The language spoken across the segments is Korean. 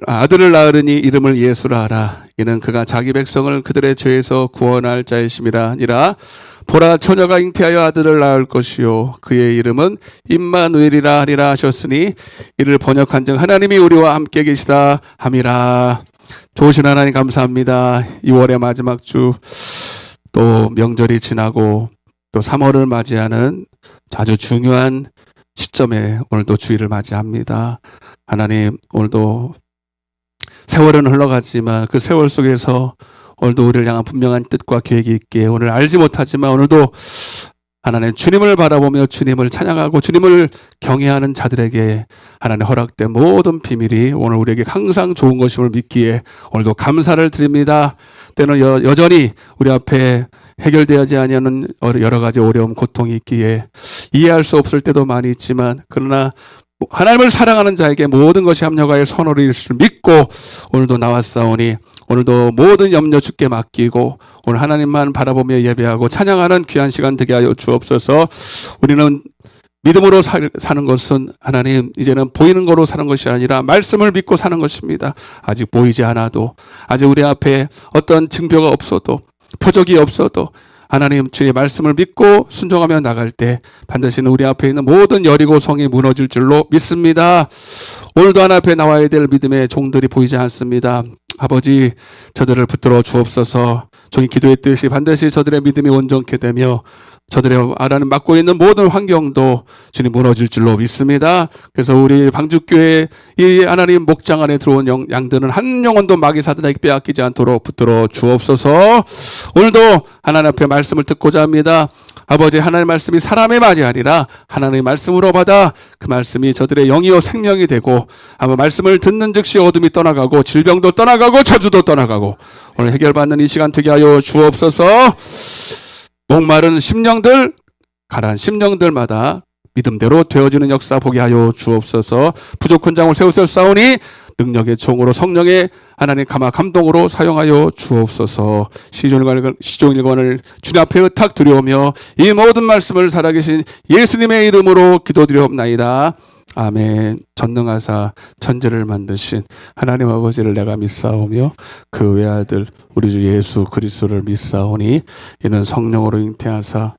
아들을 낳으리니 이름을 예수라 하라. 이는 그가 자기 백성을 그들의 죄에서 구원할 자이심이라 하니라. 보라, 처녀가 잉태하여 아들을 낳을 것이요 그의 이름은 임마누엘이라 하리라 하셨으니 이를 번역한즉 하나님이 우리와 함께 계시다 함이라. 좋으신 하나님 감사합니다. 2월의 마지막 주, 또 명절이 지나고 또 3월을 맞이하는 아주 중요한 시점에 오늘도 주일을 맞이합니다. 하나님, 오늘도 세월은 흘러갔지만 그 세월 속에서 오늘도 우리를 향한 분명한 뜻과 계획이 있기에 오늘 알지 못하지만 오늘도 하나님 주님을 바라보며 주님을 찬양하고 주님을 경외하는 자들에게 하나님 허락된 모든 비밀이 오늘 우리에게 항상 좋은 것임을 믿기에 오늘도 감사를 드립니다. 때는 여전히 우리 앞에 해결되지 아니하는 여러 가지 어려움, 고통이 있기에 이해할 수 없을 때도 많이 있지만 그러나 하나님을 사랑하는 자에게 모든 것이 합력하여 선호를 이룰 줄 믿고 오늘도 나왔사오니 오늘도 모든 염려 주께 맡기고 오늘 하나님만 바라보며 예배하고 찬양하는 귀한 시간 되게 하여 주옵소서. 우리는 믿음으로 사는 것은 하나님 이제는 보이는 거로 사는 것이 아니라 말씀을 믿고 사는 것입니다. 아직 보이지 않아도 아직 우리 앞에 어떤 증표가 없어도 표적이 없어도 하나님 주의 말씀을 믿고 순종하며 나갈 때 반드시 우리 앞에 있는 모든 여리고 성이 무너질 줄로 믿습니다. 오늘도 하나 앞에 나와야 될 믿음의 종들이 보이지 않습니다. 아버지, 저들을 붙들어 주옵소서. 종이 기도했듯이 반드시 저들의 믿음이 온전케 되며 저들의 하나님 맡고 있는 모든 환경도 주님 무너질 줄로 믿습니다. 그래서 우리 방주교회 이 하나님 목장 안에 들어온 양들은 한 영혼도 마귀 사단에게 빼앗기지 않도록 붙들어 주옵소서. 오늘도 하나님 앞에 말씀을 듣고자 합니다. 아버지, 하나님의 말씀이 사람의 말이 아니라 하나님의 말씀으로 받아 그 말씀이 저들의 영이요 생명이 되고 아마 말씀을 듣는 즉시 어둠이 떠나가고 질병도 떠나가고 저주도 떠나가고 오늘 해결받는 이 시간 되게 하여 주옵소서. 목마른 심령들, 가라앉은 심령들마다 믿음대로 되어지는 역사 보게 하여 주옵소서. 부족한 장을 세우셨사오니 능력의 총으로 성령의 하나님 감동으로 사용하여 주옵소서. 시종일관을 주님 앞에 의탁 드려오며 이 모든 말씀을 살아계신 예수님의 이름으로 기도드리옵나이다. 아멘. 전능하사 천지를 만드신 하나님 아버지를 내가 믿사오며 그 외아들 우리 주 예수 그리스도를 믿사오니 이는 성령으로 잉태하사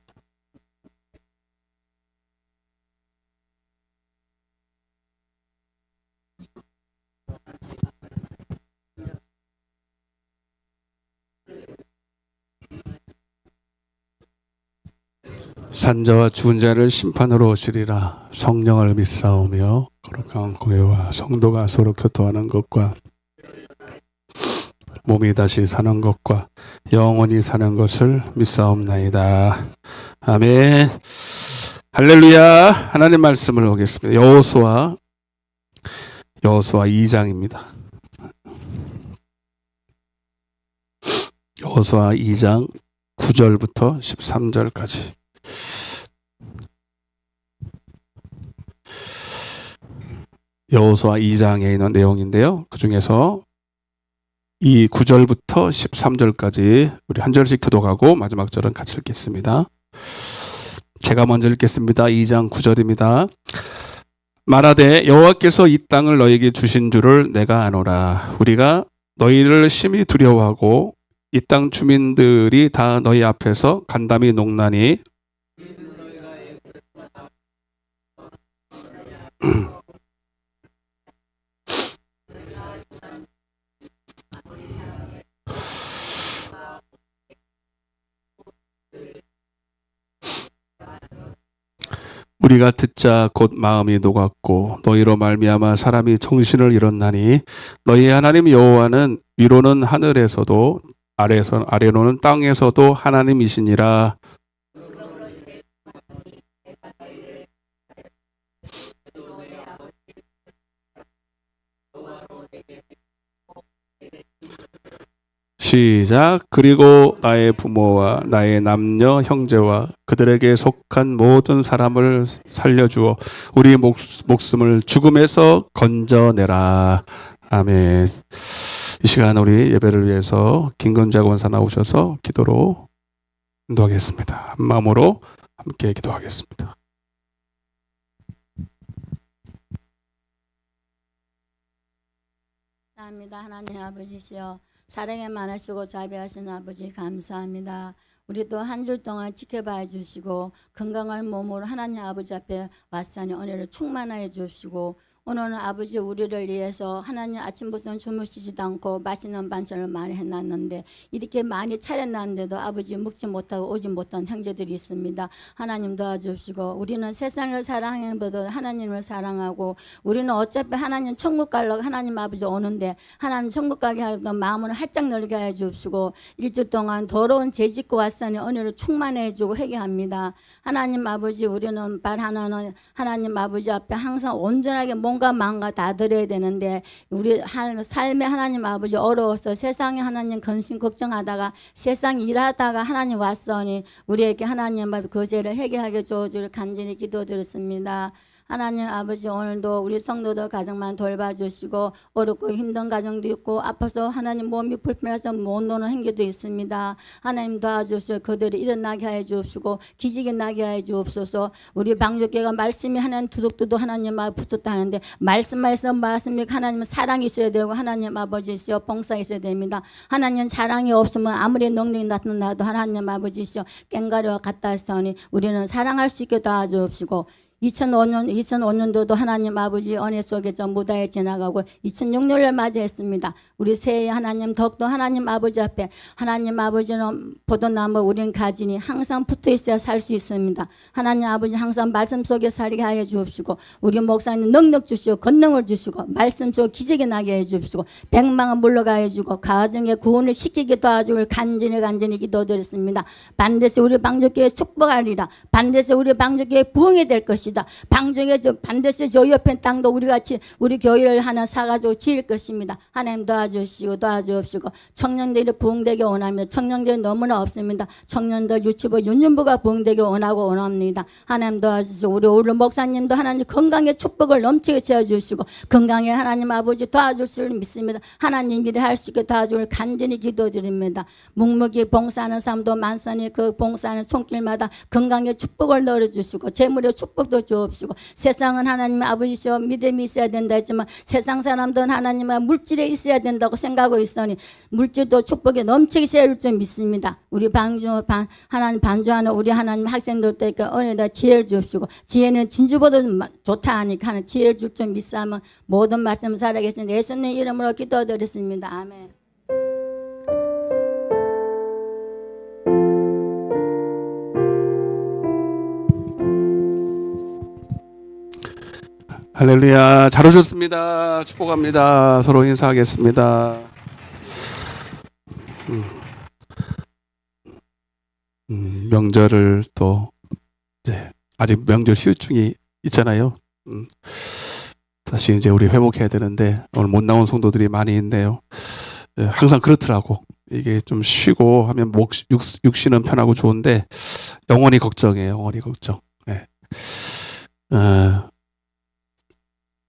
산자와 죽은 자를 심판으로 오시리라. 성령을 믿사오며 거룩한 교회와 성도가 서로 교통하는 것과 몸이 다시 사는 것과 영원히 사는 것을 믿사옵나이다. 아멘. 할렐루야. 하나님 말씀을 보겠습니다. 여호수아 2장입니다. 여호수아 2장 9절부터 13절까지. 여호수아 2장에 있는 내용인데요. 그 중에서 이 9절부터 13절까지 우리 한 절씩 교독하고 마지막 절은 같이 읽겠습니다. 제가 먼저 읽겠습니다. 2장 9절입니다. 말하되 여호와께서 이 땅을 너에게 주신 줄을 내가 아노라. 우리가 너희를 심히 두려워하고 이 땅 주민들이 다 너희 앞에서 간담이 농나니 우리가 듣자 곧 마음이 녹았고 너희로 말미암아 사람이 정신을 잃었나니 너희 하나님 여호와는 위로는 하늘에서도 아래로는 땅에서도 하나님이시니라. 시작. 그리고 나의 부모와 나의 남녀 형제와 그들에게 속한 모든 사람을 살려주어 우리 목숨을 죽음에서 건져내라. 아멘. 이 시간 우리 예배를 위해서 김건자 권사 나오셔서 기도로 인도하겠습니다. 한 마음으로 함께 기도하겠습니다. 감사합니다. 하나님 아버지시여, 사랑에 많으시고 자비하신 아버지 감사합니다. 우리 또 한 주 동안 지켜봐 주시고 건강한 몸으로 하나님 아버지 앞에 왔사니 은혜를 충만하여 주시고, 오늘은 아버지 우리를 위해서 하나님 아침부터 주무시지도 않고 맛있는 반찬을 많이 해놨는데, 이렇게 많이 차려놨는데도 아버지 묵지 못하고 오지 못한 형제들이 있습니다. 하나님 도와주시고, 우리는 세상을 사랑하기보다 하나님을 사랑하고, 우리는 어차피 하나님 천국 가려고 하나님 아버지 오는데 하나님 천국 가게 하기보다 마음을 활짝 열게 해주시고, 일주일 동안 더러운 죄 짓고 왔으니 은혜를 충만해 주고 회개합니다. 하나님 아버지, 우리는 말 하나는 하나님 아버지 앞에 항상 온전하게 몸과 마음과 다 드려야 되는데, 우리 삶에 하나님 아버지 어려워서 세상에 하나님 근심 걱정하다가 세상 일하다가 하나님 왔으니 우리에게 하나님 아버지 그 죄를 해결하게 주어줄 간절히 기도드렸습니다. 하나님 아버지, 오늘도 우리 성도들 가정만 돌봐주시고, 어렵고 힘든 가정도 있고 아파서 하나님 몸이 불편해서 못 노는 행위도 있습니다. 하나님 도와주시고 그들이 일어나게 해 주시고 기적이 나게 해 주옵소서. 우리 방주교가 말씀이 하나님 두둑두둑 하나님 붙었다는데, 말씀이 하나님은 사랑이 있어야 되고 하나님 아버지시여 봉사가 있어야 됩니다. 하나님 사랑이 없으면 아무리 능력이 나타나도 하나님 아버지시여 깽가리와 같다 했으니 우리는 사랑할 수 있게 도와주옵시고, 2005년도도 하나님 아버지 은혜 속에서 무다에 지나가고 2006년을 맞이했습니다. 우리 새해 하나님 더욱더 하나님 아버지 앞에 하나님 아버지는 포도나무 우리는 가지니 항상 붙어 있어야 살 수 있습니다. 하나님 아버지 항상 말씀 속에 살게 하여 주옵시고, 우리 목사님 능력 주시고 권능을 주시고 말씀 속에 기적이 나게 해 주옵시고, 백망을 물러가 해 주고 가정의 구원을 시키게 도와줄 간절히 기도드렸습니다. 반드시 우리 방주교회 축복하리라. 반드시 우리 방주교회 부흥이 될 것이다. 방중에 반드시 저 옆에 땅도 우리 같이 우리 교회를 하나 사가지고 지을 것입니다. 하나님 도와주시고 청년들이 부흥되게 원합니다. 청년들이 너무나 없습니다. 청년들 유치부 윤년부가 부흥되게 원합니다. 하나님 도와주시고, 우리 목사님도 하나님 건강의 축복을 넘치게 채워주시고 건강에 하나님 아버지 도와줄 줄 믿습니다. 하나님 일을 할 수 있게 도와줄 간절히 기도드립니다. 묵묵히 봉사하는 사람도 많으니 그 봉사하는 손길마다 건강의 축복을 넣어주시고 재물의 축복도 주옵시고, 세상은 하나님 아버지시여 믿음이 있어야 된다 했지만 세상 사람들은 하나님의 물질에 있어야 된다고 생각하고 있으니 물질도 축복이 넘치게 세울 줄 믿습니다. 우리 하나님 반주하는 우리 하나님 학생들께 은혜다 지혜를 주옵시고, 지혜는 진주보다 좋다 하니까 하는 지혜를 줄 줄 믿사면 모든 말씀 살아계신 예수님 이름으로 기도드렸습니다. 아멘. 할렐루야. 잘 오셨습니다. 축복합니다. 서로 인사하겠습니다. 명절을 또 아직 명절 휴증이 있잖아요. 다시 이제 우리 회복해야 되는데 오늘 못 나온 성도들이 많이 있네요. 항상 그렇더라고. 이게 좀 쉬고 하면 육신은 편하고 좋은데 영원히 걱정이에요. 영원히 걱정.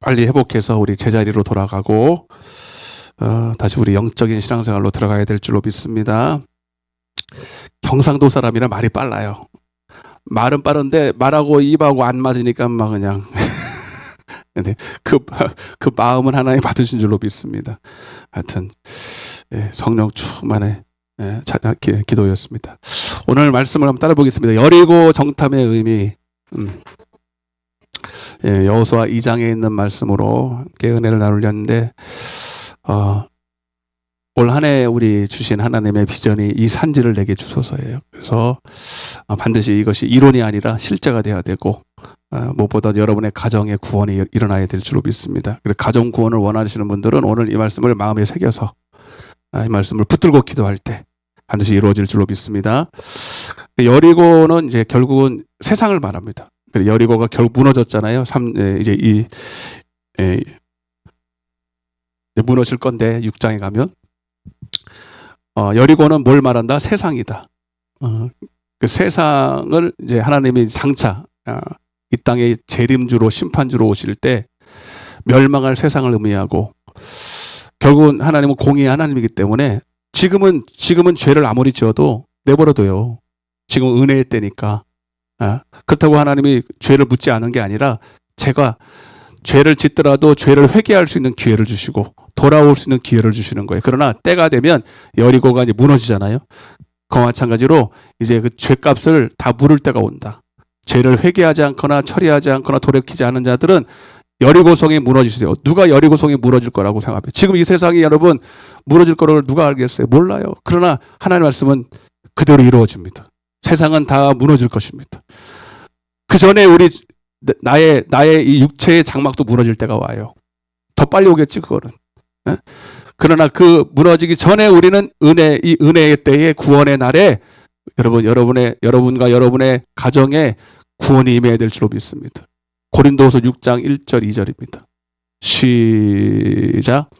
빨리 회복해서 우리 제자리로 돌아가고 다시 우리 영적인 신앙생활로 들어가야 될 줄로 믿습니다. 경상도 사람이라 말이 빨라요. 말은 빠른데 말하고 입하고 안 맞으니까 막 그냥 근데 그 마음은 하나님 받으신 줄로 믿습니다. 하여튼 성령 충만의 기도였습니다. 오늘 말씀을 한번 따라 보겠습니다. 여리고 정탐의 의미. 여호수아 2장에 있는 말씀으로 함께 은혜를 나누려는데, 올 한 해 우리 주신 하나님의 비전이 이 산지를 내게 주소서예요. 그래서 반드시 이것이 이론이 아니라 실제가 돼야 되고, 무엇보다 여러분의 가정의 구원이 일어나야 될 줄로 믿습니다. 그래서 가정 구원을 원하시는 분들은 오늘 이 말씀을 마음에 새겨서 이 말씀을 붙들고 기도할 때 반드시 이루어질 줄로 믿습니다. 여리고는 이제 결국은 세상을 말합니다. 여리고가 결국 무너졌잖아요. 이제 무너질 건데 6장에 가면 여리고는 뭘 말한다? 세상이다. 그 세상을 이제 하나님이 장차 이 땅의 재림주로 심판주로 오실 때 멸망할 세상을 의미하고, 결국은 하나님은 공의의 하나님이기 때문에 지금은 죄를 아무리 지어도 내버려둬요. 지금 은혜의 때니까. 그렇다고 하나님이 죄를 묻지 않은 게 아니라 제가 죄를 짓더라도 죄를 회개할 수 있는 기회를 주시고 돌아올 수 있는 기회를 주시는 거예요. 그러나 때가 되면 여리고가 이제 무너지잖아요. 그와 마찬가지로 이제 그 죄값을 다 물을 때가 온다. 죄를 회개하지 않거나 처리하지 않거나 돌이키지 않은 자들은 여리고성이 무너지세요. 누가 여리고성이 무너질 거라고 생각해요? 지금 이 세상이 여러분 무너질 거라고 누가 알겠어요? 몰라요. 그러나 하나님의 말씀은 그대로 이루어집니다. 세상은 다 무너질 것입니다. 그 전에 우리 나의 이 육체의 장막도 무너질 때가 와요. 더 빨리 오겠지 그거는. 예? 그러나 그 무너지기 전에 우리는 이 은혜의 때에 구원의 날에 여러분과 여러분의 가정에 구원이 임해야 될 줄로 믿습니다. 고린도후서 6장 1절 2절입니다. 시작.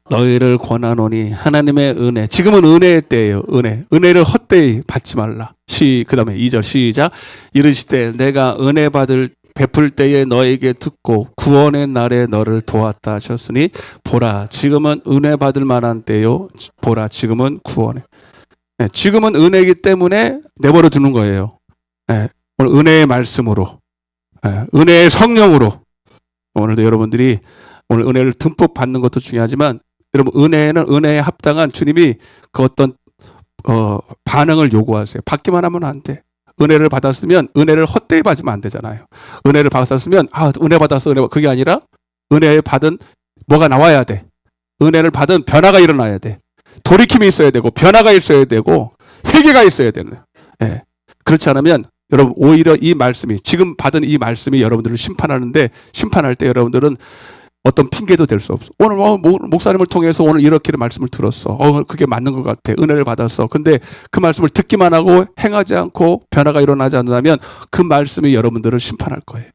너희를 권하노니 하나님의 은혜. 지금은 은혜의 때예요. 은혜를 헛되이 받지 말라. 그 다음에 2절 시작. 이르시되 내가 은혜 베풀 때에 너에게 듣고 구원의 날에 너를 도왔다 하셨으니 보라 지금은 은혜 받을 만한 때요. 보라 지금은 구원의. 네, 지금은 은혜이기 때문에 내버려 두는 거예요. 네, 오늘 은혜의 말씀으로, 네, 은혜의 성령으로 오늘도 여러분들이 오늘 은혜를 듬뿍 받는 것도 중요하지만 여러분 은혜는 은혜에 합당한 주님이 그 어떤 반응을 요구하세요. 받기만 하면 안 돼. 은혜를 받았으면 은혜를 헛되이 받으면 안 되잖아요. 은혜를 받았으면 은혜 받았어 그게 아니라 은혜 받은 뭐가 나와야 돼. 은혜를 받은 변화가 일어나야 돼. 돌이킴이 있어야 되고 변화가 있어야 되고 회개가 있어야 되는. 예. 그렇지 않으면 여러분 오히려 이 말씀이 지금 받은 이 말씀이 여러분들을 심판하는데 심판할 때 여러분들은 어떤 핑계도 될 수 없어. 오늘 목사님을 통해서 오늘 이렇게 말씀을 들었어. 그게 맞는 것 같아. 은혜를 받았어. 근데 그 말씀을 듣기만 하고 행하지 않고 변화가 일어나지 않는다면 그 말씀이 여러분들을 심판할 거예요.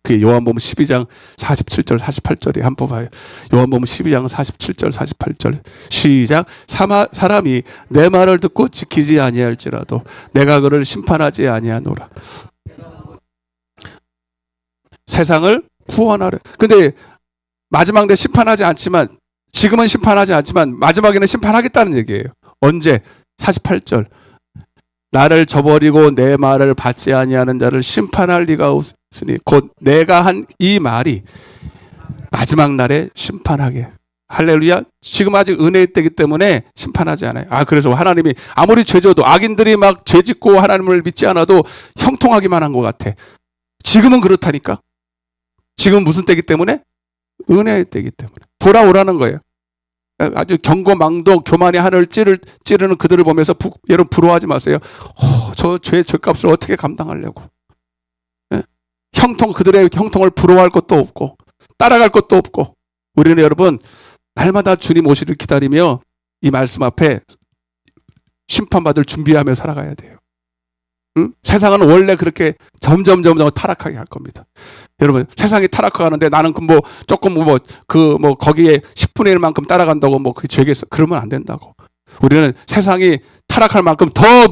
그 요한복음 12장 47절 48절이 한번 봐요. 요한복음 12장 47절 48절 시작. 사람이 내 말을 듣고 지키지 아니할지라도 내가 그를 심판하지 아니하노라. 세상을 구원하려. 근데 마지막 때 심판하지 않지만 지금은 심판하지 않지만 마지막에는 심판하겠다는 얘기예요. 언제? 48절. 나를 저버리고 내 말을 받지 아니하는 자를 심판할 리가 없으니 곧 내가 한 이 말이 마지막 날에 심판하게. 할렐루야. 지금 아직 은혜의 때이기 때문에 심판하지 않아요. 그래서 하나님이 아무리 죄져도 악인들이 막 죄짓고 하나님을 믿지 않아도 형통하기만 한 것 같아. 지금은 그렇다니까. 지금 무슨 때이기 때문에? 은혜의 때이기 때문에. 돌아오라는 거예요. 아주 경고망동 교만의 하늘을 찌르는 그들을 보면서 여러분 부러워하지 마세요. 저 죄값을 어떻게 감당하려고. 예? 그들의 형통을 부러워할 것도 없고 따라갈 것도 없고 우리는 여러분 날마다 주님 오시를 기다리며 이 말씀 앞에 심판받을 준비하며 살아가야 돼요. 응? 세상은 원래 그렇게 점점 타락하게 할 겁니다. 여러분 세상이 타락하는데 나는 조금 거기에 10분의 1만큼 따라간다고 그 죄겠어. 그러면 안 된다고. 우리는 세상이 타락할 만큼 더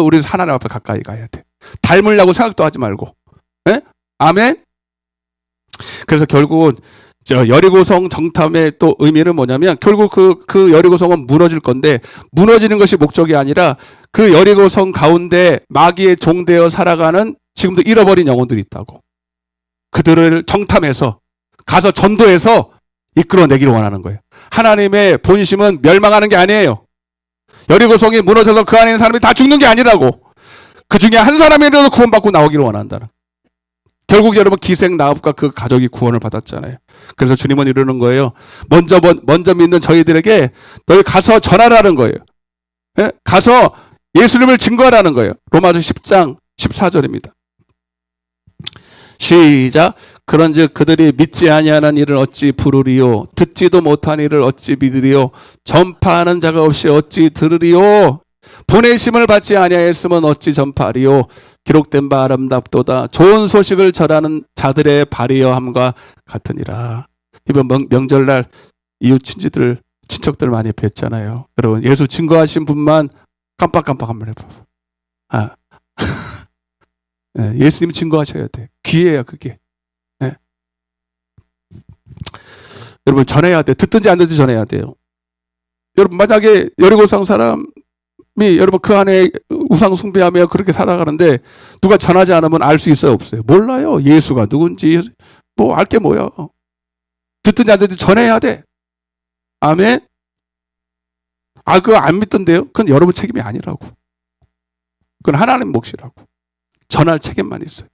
우리는 하나님 앞에 가까이 가야 돼. 닮으려고 생각도 하지 말고. 예? 아멘. 그래서 결국은 여리고성 정탐의 또 의미는 뭐냐면 결국 그 여리고성은 무너질 건데 무너지는 것이 목적이 아니라 그 여리고성 가운데 마귀의 종되어 살아가는 지금도 잃어버린 영혼들이 있다고. 그들을 정탐해서 가서 전도해서 이끌어내기를 원하는 거예요. 하나님의 본심은 멸망하는 게 아니에요. 여리고성이 무너져서 그 안에 있는 사람이 다 죽는 게 아니라고. 그 중에 한 사람이라도 구원받고 나오기를 원한다는. 결국 여러분 기생라합과 그 가족이 구원을 받았잖아요. 그래서 주님은 이러는 거예요. 먼저 믿는 저희들에게 너희 가서 전하라는 거예요. 예? 가서 예수님을 증거하라는 거예요. 로마서 10장 14절입니다. 시작. 그런즉 그들이 믿지 아니하는 일을 어찌 부르리요 듣지도 못한 일을 어찌 믿으리요 전파하는 자가 없이 어찌 들으리요 보내심을 받지 아니하였으면 어찌 전파하리요 기록된 바 아름답도다 좋은 소식을 전하는 자들의 발이여함과 같으니라. 이번 명절날 이웃 친척들 많이 뵀잖아요. 여러분 예수 증거하신 분만 깜빡깜빡 한번 해봐. 예수님 증거하셔야 돼. 기회야 그게. 네. 여러분 전해야 돼. 듣든지 안 듣든지 전해야 돼요. 여러분 만약에 여리고성 사람이 여러분 그 안에 우상 숭배하며 그렇게 살아가는데 누가 전하지 않으면 알 수 있어요 없어요? 몰라요. 예수가 누군지 뭐 알 게 뭐야. 듣든지 안 듣든지 전해야 돼. 아멘. 그거 안 믿던데요? 그건 여러분 책임이 아니라고. 그건 하나님 몫이라고. 전할 책임만 있어요.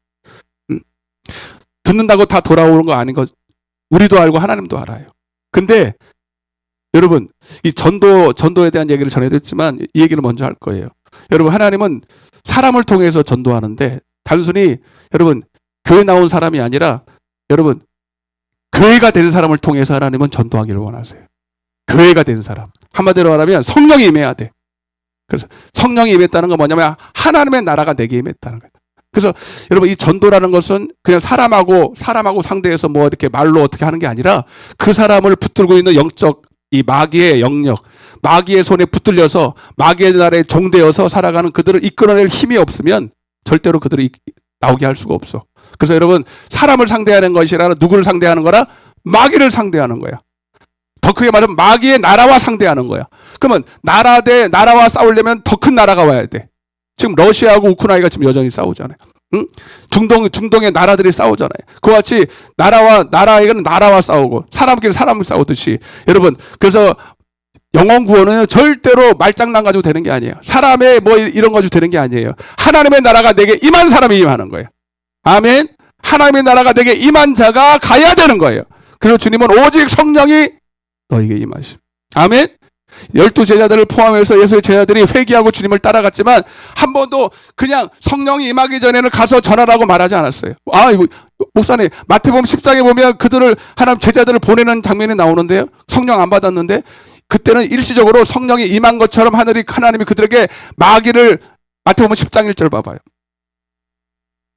듣는다고 다 돌아오는 거 아닌 거 우리도 알고 하나님도 알아요. 근데 여러분 이 전도에 대한 얘기를 전해드렸지만 이 얘기를 먼저 할 거예요. 여러분 하나님은 사람을 통해서 전도하는데 단순히 여러분 교회 나온 사람이 아니라 여러분 교회가 된 사람을 통해서 하나님은 전도하기를 원하세요. 교회가 된 사람. 한마디로 말하면 성령이 임해야 돼. 그래서 성령이 임했다는 건 뭐냐면 하나님의 나라가 내게 임했다는 거예요. 그래서 여러분 이 전도라는 것은 그냥 사람하고 상대해서 뭐 이렇게 말로 어떻게 하는 게 아니라 그 사람을 붙들고 있는 영적 이 마귀의 영역, 마귀의 손에 붙들려서 마귀의 나라에 종되어서 살아가는 그들을 이끌어낼 힘이 없으면 절대로 그들을 나오게 할 수가 없어. 그래서 여러분 사람을 상대하는 것이 아니라 누구를 상대하는 거라? 마귀를 상대하는 거야. 더 크게 말하면 마귀의 나라와 상대하는 거야. 그러면 나라 대 나라와 싸우려면 더 큰 나라가 와야 돼. 지금 러시아하고 우크라이나가 지금 여전히 싸우잖아요. 응? 중동의 나라들이 싸우잖아요. 그와 같이 나라에게는 나라와 싸우고 사람끼리 사람을 싸우듯이 여러분 그래서 영혼 구원은 절대로 말장난 가지고 되는 게 아니에요. 사람의 뭐 이런 거 가지고 되는 게 아니에요. 하나님의 나라가 내게 임한 사람이 임하는 거예요. 아멘. 하나님의 나라가 내게 임한 자가 가야 되는 거예요. 그래서 주님은 오직 성령이 너에게 임하심. 아멘. 12제자들을 포함해서 예수의 제자들이 회개하고 주님을 따라갔지만 한 번도 그냥 성령이 임하기 전에는 가서 전하라고 말하지 않았어요. 목사님 마태복음 10장에 보면 그들을 하나님 제자들을 보내는 장면이 나오는데요. 성령 안 받았는데 그때는 일시적으로 성령이 임한 것처럼 하나님이 그들에게 마귀를 마태복음 10장 1절 봐봐요.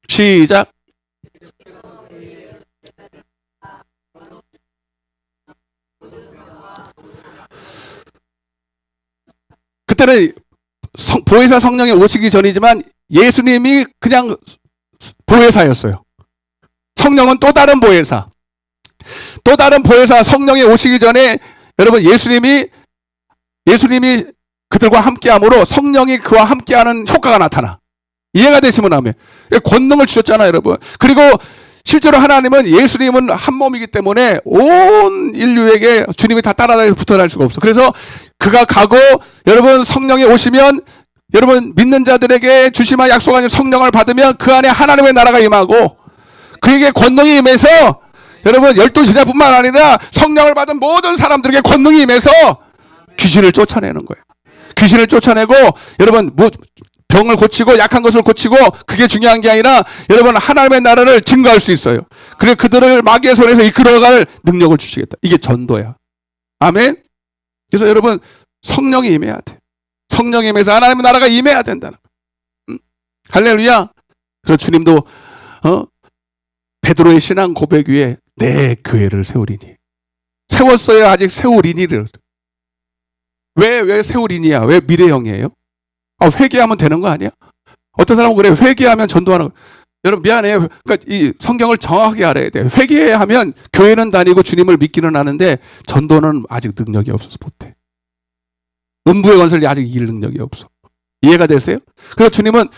시작. 그때는 보혜사 성령이 오시기 전이지만 예수님이 그냥 보혜사였어요. 성령은 또 다른 보혜사. 또 다른 보혜사 성령이 오시기 전에 여러분 예수님이 그들과 함께함으로 성령이 그와 함께하는 효과가 나타나. 이해가 되시면 하면 권능을 주셨잖아요, 여러분. 그리고 실제로 하나님은 예수님은 한 몸이기 때문에 온 인류에게 주님이 다 따라다니고 붙어날 수가 없어. 그래서 그가 가고 여러분 성령이 오시면 여러분 믿는 자들에게 주시마 약속하는 성령을 받으면 그 안에 하나님의 나라가 임하고 그에게 권능이 임해서 여러분 12제자뿐만 아니라 성령을 받은 모든 사람들에게 권능이 임해서 귀신을 쫓아내는 거예요. 귀신을 쫓아내고 여러분 병을 고치고 약한 것을 고치고 그게 중요한 게 아니라 여러분 하나님의 나라를 증거할 수 있어요. 그래 그들을 마귀의 손에서 이끌어갈 능력을 주시겠다. 이게 전도야. 아멘. 그래서 여러분 성령이 임해야 돼. 성령이 임해서 하나님의 나라가 임해야 된다는 거예요. 할렐루야. 그래서 주님도 베드로의 신앙 고백 위에 내 교회를 세우리니. 세웠어요. 아직 세우리니를. 왜 세우리니야? 왜 미래형이에요? 회개하면 되는 거 아니야? 어떤 사람은 그래. 회개하면 전도하는 거. 여러분 미안해요. 그러니까 이 성경을 정확하게 알아야 돼. 회개하면 교회는 다니고 주님을 믿기는 하는데 전도는 아직 능력이 없어서 못해. 음부의 권세를 아직 이길 능력이 없어. 이해가 되세요? 그래서 주님은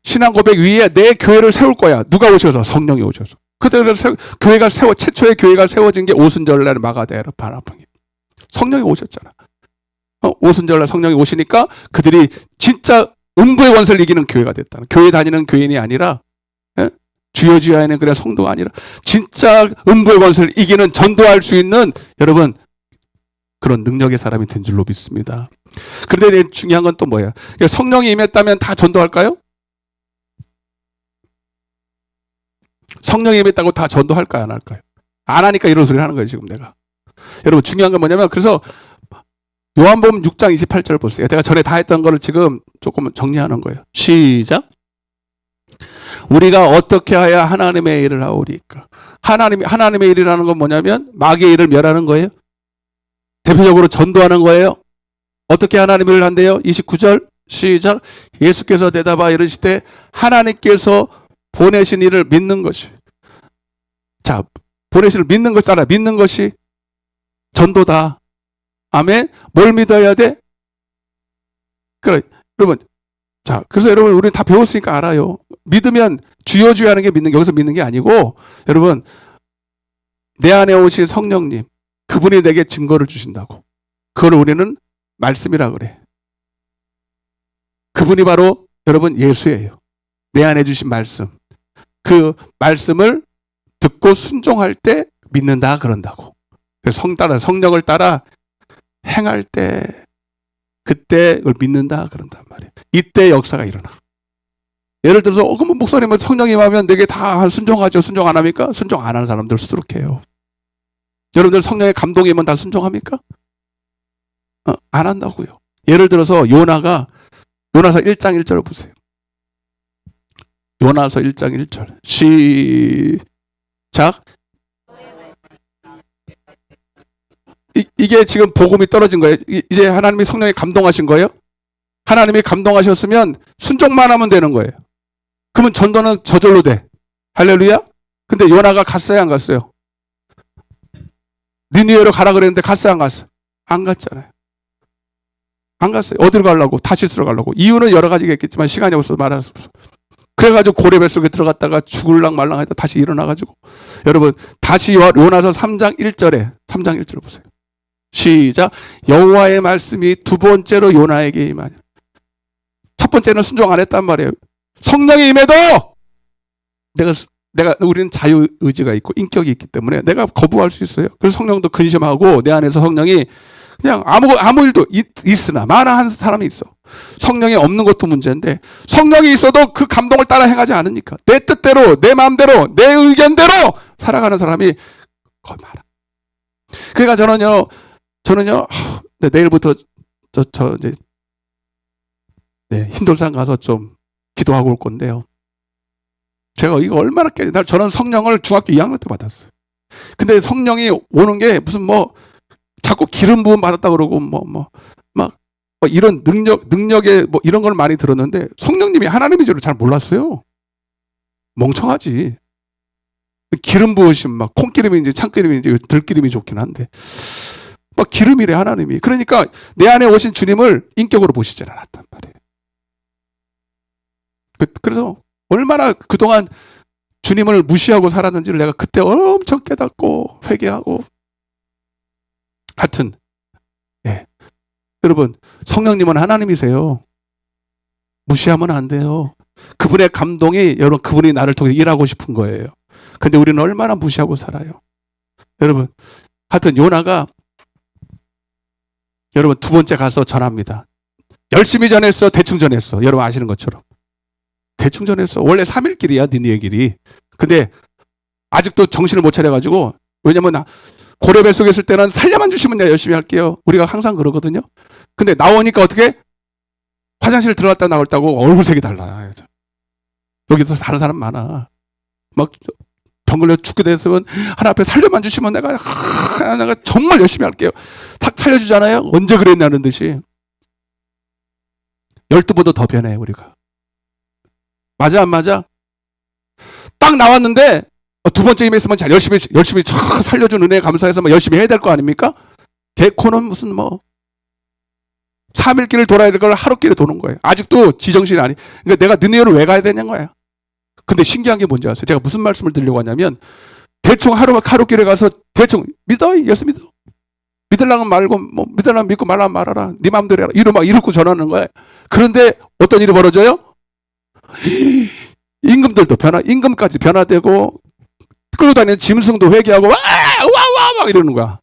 신앙 고백 위에 내 교회를 세울 거야. 누가 오셔서? 성령이 오셔서. 그래서 교회가 최초의 교회가 세워진 게 오순절날 마가다라 바나방이. 성령이 오셨잖아. 오순절날 성령이 오시니까 그들이 진짜 음부의 권세를 이기는 교회가 됐다는. 교회 다니는 교인이 아니라 주여 하는 그냥 성도가 아니라 진짜 음부의 권세를 이기는 전도할 수 있는 여러분 그런 능력의 사람이 된 줄로 믿습니다. 그런데 중요한 건 또 뭐예요? 성령이 임했다면 다 전도할까요? 성령이 임했다고 다 전도할까요? 안 할까요? 안 하니까 이런 소리를 하는 거예요 지금 내가. 여러분 중요한 건 뭐냐면 그래서 요한복음 6장 28절 보세요. 내가 전에 다 했던 거를 지금 조금 정리하는 거예요. 시작. 우리가 어떻게 해야 하나님의 일을 하오리까? 하나님의 일이라는 건 뭐냐면 마귀의 일을 멸하는 거예요. 대표적으로 전도하는 거예요. 어떻게 하나님의 일을 한대요? 29절 시작. 예수께서 대답하여 이르시되 하나님께서 보내신 일을 믿는 것이. 자, 보내신 일을 믿는 것이 따라 믿는 것이 전도다. 아멘. 뭘 믿어야 돼? 그래, 여러분. 자, 그래서 여러분, 우리는 다 배웠으니까 알아요. 믿으면 주여 하는 게 여기서 믿는 게 아니고, 여러분, 내 안에 오신 성령님, 그분이 내게 증거를 주신다고. 그걸 우리는 말씀이라 그래. 그분이 바로 여러분 예수예요. 내 안에 주신 말씀. 그 말씀을 듣고 순종할 때 믿는다 그런다고. 성령을 따라 행할 때 그때 그걸 믿는다 그런단 말이에요. 이때 역사가 일어나. 예를 들어서 그러면 목사님은 성령이 임하면 내게 다 순종하죠. 순종 안 합니까? 순종 안 하는 사람들 수두룩해요. 여러분들 성령의 감동이면 다 순종합니까? 안 한다고요. 예를 들어서 요나서 1장 1절을 보세요. 요나서 1장 1절 시작. 이게 지금 복음이 떨어진 거예요. 이제 하나님이 성령에 감동하신 거예요. 하나님이 감동하셨으면 순종만 하면 되는 거예요. 그러면 전도는 저절로 돼. 할렐루야. 근데 요나가 갔어요 안 갔어요? 니느웨로 가라 그랬는데 갔어요 안 갔어요? 안 갔잖아요. 안 갔어요. 어디로 가려고? 다시스로 가려고. 이유는 여러 가지가 있겠지만 시간이 없어서 말할 수 없어. 그래가지고 고레 뱃속에 들어갔다가 죽을랑 말랑 하다 다시 일어나가지고. 여러분 다시 요나서 3장 1절을 보세요. 시작. 여호와의 말씀이 두 번째로 요나에게 임하니. 첫 번째는 순종 안 했단 말이에요. 성령이 임해도 우리는 자유의지가 있고 인격이 있기 때문에 내가 거부할 수 있어요. 그래서 성령도 근심하고 내 안에서 성령이 그냥 아무 일도 있으나 마나 한 사람이 있어. 성령이 없는 것도 문제인데 성령이 있어도 그 감동을 따라 행하지 않으니까 내 뜻대로 내 마음대로 내 의견대로 살아가는 사람이 거의 많아. 그러니까 저는요 내일부터 이제 흰돌산 가서 좀 기도하고 올 건데요. 제가 이거 얼마나 저는 성령을 중학교 2학년 때 받았어요. 근데 성령이 오는 게 무슨 자꾸 기름 부음 받았다 그러고 막 이런 능력에 이런 걸 많이 들었는데 성령님이 하나님인 줄 잘 몰랐어요. 멍청하지. 기름 부으심 막 콩기름인지 참기름인지 들기름이 좋긴 한데 막 기름이래 하나님이. 그러니까 내 안에 오신 주님을 인격으로 보시질 않았단 말이에요. 그래서 얼마나 그동안 주님을 무시하고 살았는지를 내가 그때 엄청 깨닫고 회개하고 하여튼 여러분 성령님은 하나님이세요. 무시하면 안 돼요. 그분의 감동이 여러분 그분이 나를 통해 일하고 싶은 거예요. 근데 우리는 얼마나 무시하고 살아요. 여러분 하여튼 요나가 여러분 두 번째 가서 전합니다. 열심히 전했어 대충 전했어. 여러분 아시는 것처럼 대충 전했어. 원래 3일 길이야 니느웨 길이. 근데 아직도 정신을 못 차려가지고 왜냐면 고레 뱃속에 있을 때는 살려만 주시면 내가 열심히 할게요. 우리가 항상 그러거든요. 근데 나오니까 어떻게? 화장실 들어갔다 나왔다고 얼굴색이 달라. 여기서 다른 사람 많아. 막 병 걸려 죽게 됐으면 하나 앞에 살려만 주시면 내가 정말 열심히 할게요. 탁 살려주잖아요. 언제 그랬냐는 듯이. 12보다 더 변해 우리가. 맞아 안 맞아? 딱 나왔는데 두 번째 힘에 있으면 잘 열심히 살려준 은혜 감사해서 열심히 해야 될 거 아닙니까? 개코는 무슨 3일길을 돌아야 될 걸 하루길에 도는 거예요. 아직도 지정신이 아니. 그러니까 내가 니느웨를 왜 가야 되는 거야? 근데 신기한 게 뭔지 아세요? 제가 무슨 말씀을 드리려고 하냐면 대충 하루길에 가서 대충 믿어? 예수 믿어? 믿으려면 말고 믿으려면 믿고 말라면 말아라. 네 마음대로 해라. 이러고 전하는 거예요. 그런데 어떤 일이 벌어져요? 임금들도 임금까지 변화되고 끌고 다니는 짐승도 회개하고 와 막 이러는 거야.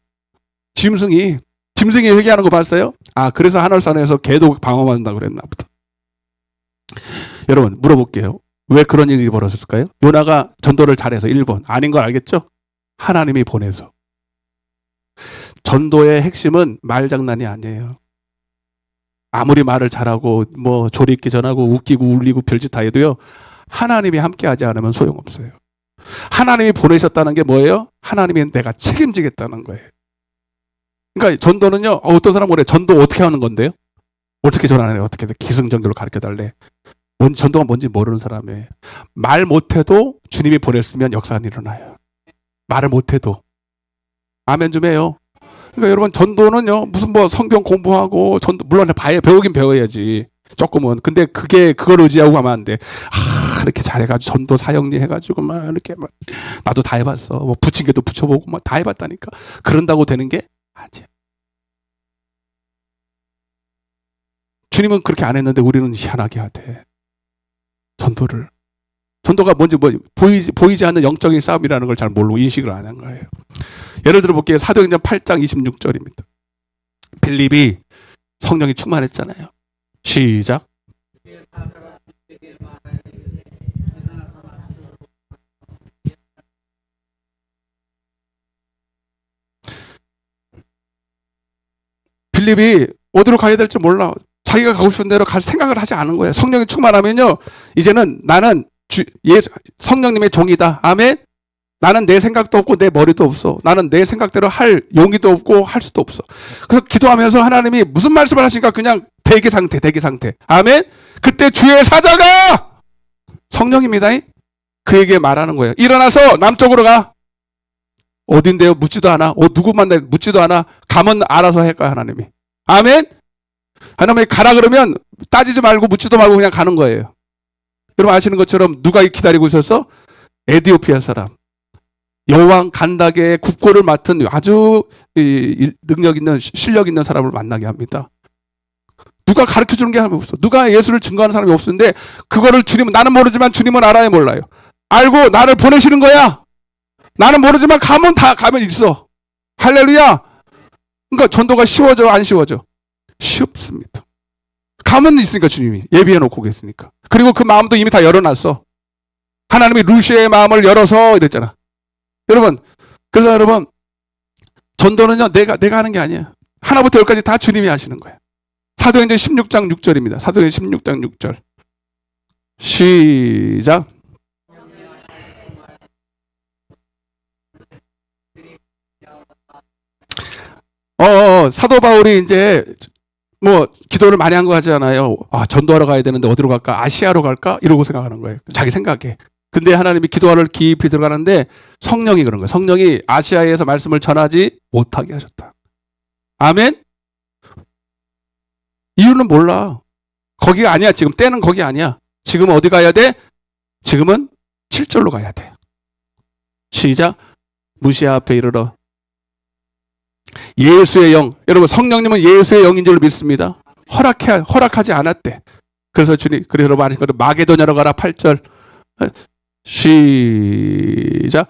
짐승이 회개하는 거 봤어요? 그래서 하늘산에서 개도 방어한다고 그랬나 보다. 여러분 물어볼게요. 왜 그런 일이 벌어졌을까요? 요나가 전도를 잘해서 1번. 아닌 걸 알겠죠? 하나님이 보내서. 전도의 핵심은 말장난이 아니에요. 아무리 말을 잘하고 조리 있게 전하고 웃기고 울리고 별짓 다 해도요. 하나님이 함께하지 않으면 소용없어요. 하나님이 보내셨다는 게 뭐예요? 하나님이 내가 책임지겠다는 거예요. 그러니까 전도는요. 어떤 사람은 그래. 전도 어떻게 하는 건데요? 어떻게 전하냐? 어떻게 기승전결로 가르쳐달래. 전도가 뭔지 모르는 사람이에요. 말 못해도 주님이 보냈으면 역사가 일어나요. 말을 못해도. 아멘 좀 해요. 그러니까 여러분 전도는요. 무슨 성경 공부하고 전도 물론 배우긴 배워야지. 조금은. 근데 그걸 의지하고 가면 안 돼. 그렇게 잘해가지고 전도 사역리 해가지고 막 이렇게 막 나도 다 해봤어. 뭐 부침개도 부쳐보고 막 다 해봤다니까. 그런다고 되는 게 아니야. 주님은 그렇게 안 했는데 우리는 희한하게 하대. 전도가 뭔지 보이지 않는 영적인 싸움이라는 걸 잘 모르고 인식을 안 한 거예요. 예를 들어 볼게요. 사도행전 8장 26절입니다. 빌립이 성령이 충만했잖아요. 시작. 빌립이 어디로 가야 될지 몰라. 자기가 가고 싶은 대로 갈 생각을 하지 않은 거예요. 성령이 충만하면요, 이제는 나는 성령님의 종이다. 아멘. 나는 내 생각도 없고 내 머리도 없어. 나는 내 생각대로 할 용의도 없고 할 수도 없어. 그래서 기도하면서 하나님이 무슨 말씀을 하시니까 그냥 대기 상태. 아멘. 그때 주의 사자가 성령입니다. 그에게 말하는 거예요. 일어나서 남쪽으로 가. 어딘데요? 묻지도 않아. 누구 만나 묻지도 않아. 가면 알아서 할 거야, 하나님이. 아멘. 하나님이 가라 그러면 따지지 말고 묻지도 말고 그냥 가는 거예요. 여러분 아시는 것처럼 누가 기다리고 있었어? 에티오피아 사람. 여왕 간닥의 국고를 맡은 아주 능력 있는 실력 있는 사람을 만나게 합니다. 누가 가르쳐 주는 게 없어. 누가 예수를 증거하는 사람이 없었는데 그거를 주님은, 나는 모르지만 주님은 알아야 몰라요. 알고 나를 보내시는 거야. 나는 모르지만 가면 있어. 할렐루야. 그러니까 전도가 쉬워져 안 쉬워져? 쉽습니다. 가면 있으니까 주님이 예비해 놓고 계시니까. 그리고 그 마음도 이미 다 열어놨어. 하나님이 루시아의 마음을 열어서 이랬잖아. 그래서 여러분 전도는요 내가 하는 게 아니야. 하나부터 열까지 다 주님이 하시는 거야. 사도행전 16장 6절입니다. 사도행전 16장 6절. 시작. 사도 바울이 이제 뭐 기도를 많이 한 거 하잖아요. 전도하러 가야 되는데 어디로 갈까? 아시아로 갈까? 이러고 생각하는 거예요. 자기 생각에. 근데 하나님이 기도하러 깊이 들어가는데 성령이 그런 거예요. 성령이 아시아에서 말씀을 전하지 못하게 하셨다. 아멘? 이유는 몰라. 거기가 아니야. 지금 때는 거기 아니야. 지금 어디 가야 돼? 지금은 7절로 가야 돼. 시작. 무시아 앞에 이르러 예수의 영. 여러분 성령님은 예수의 영인 줄 믿습니다. 허락하지 않았대. 그래서 주님, 그래서 여러분 아시는 거로 마게도냐로 가라 8절. 시작.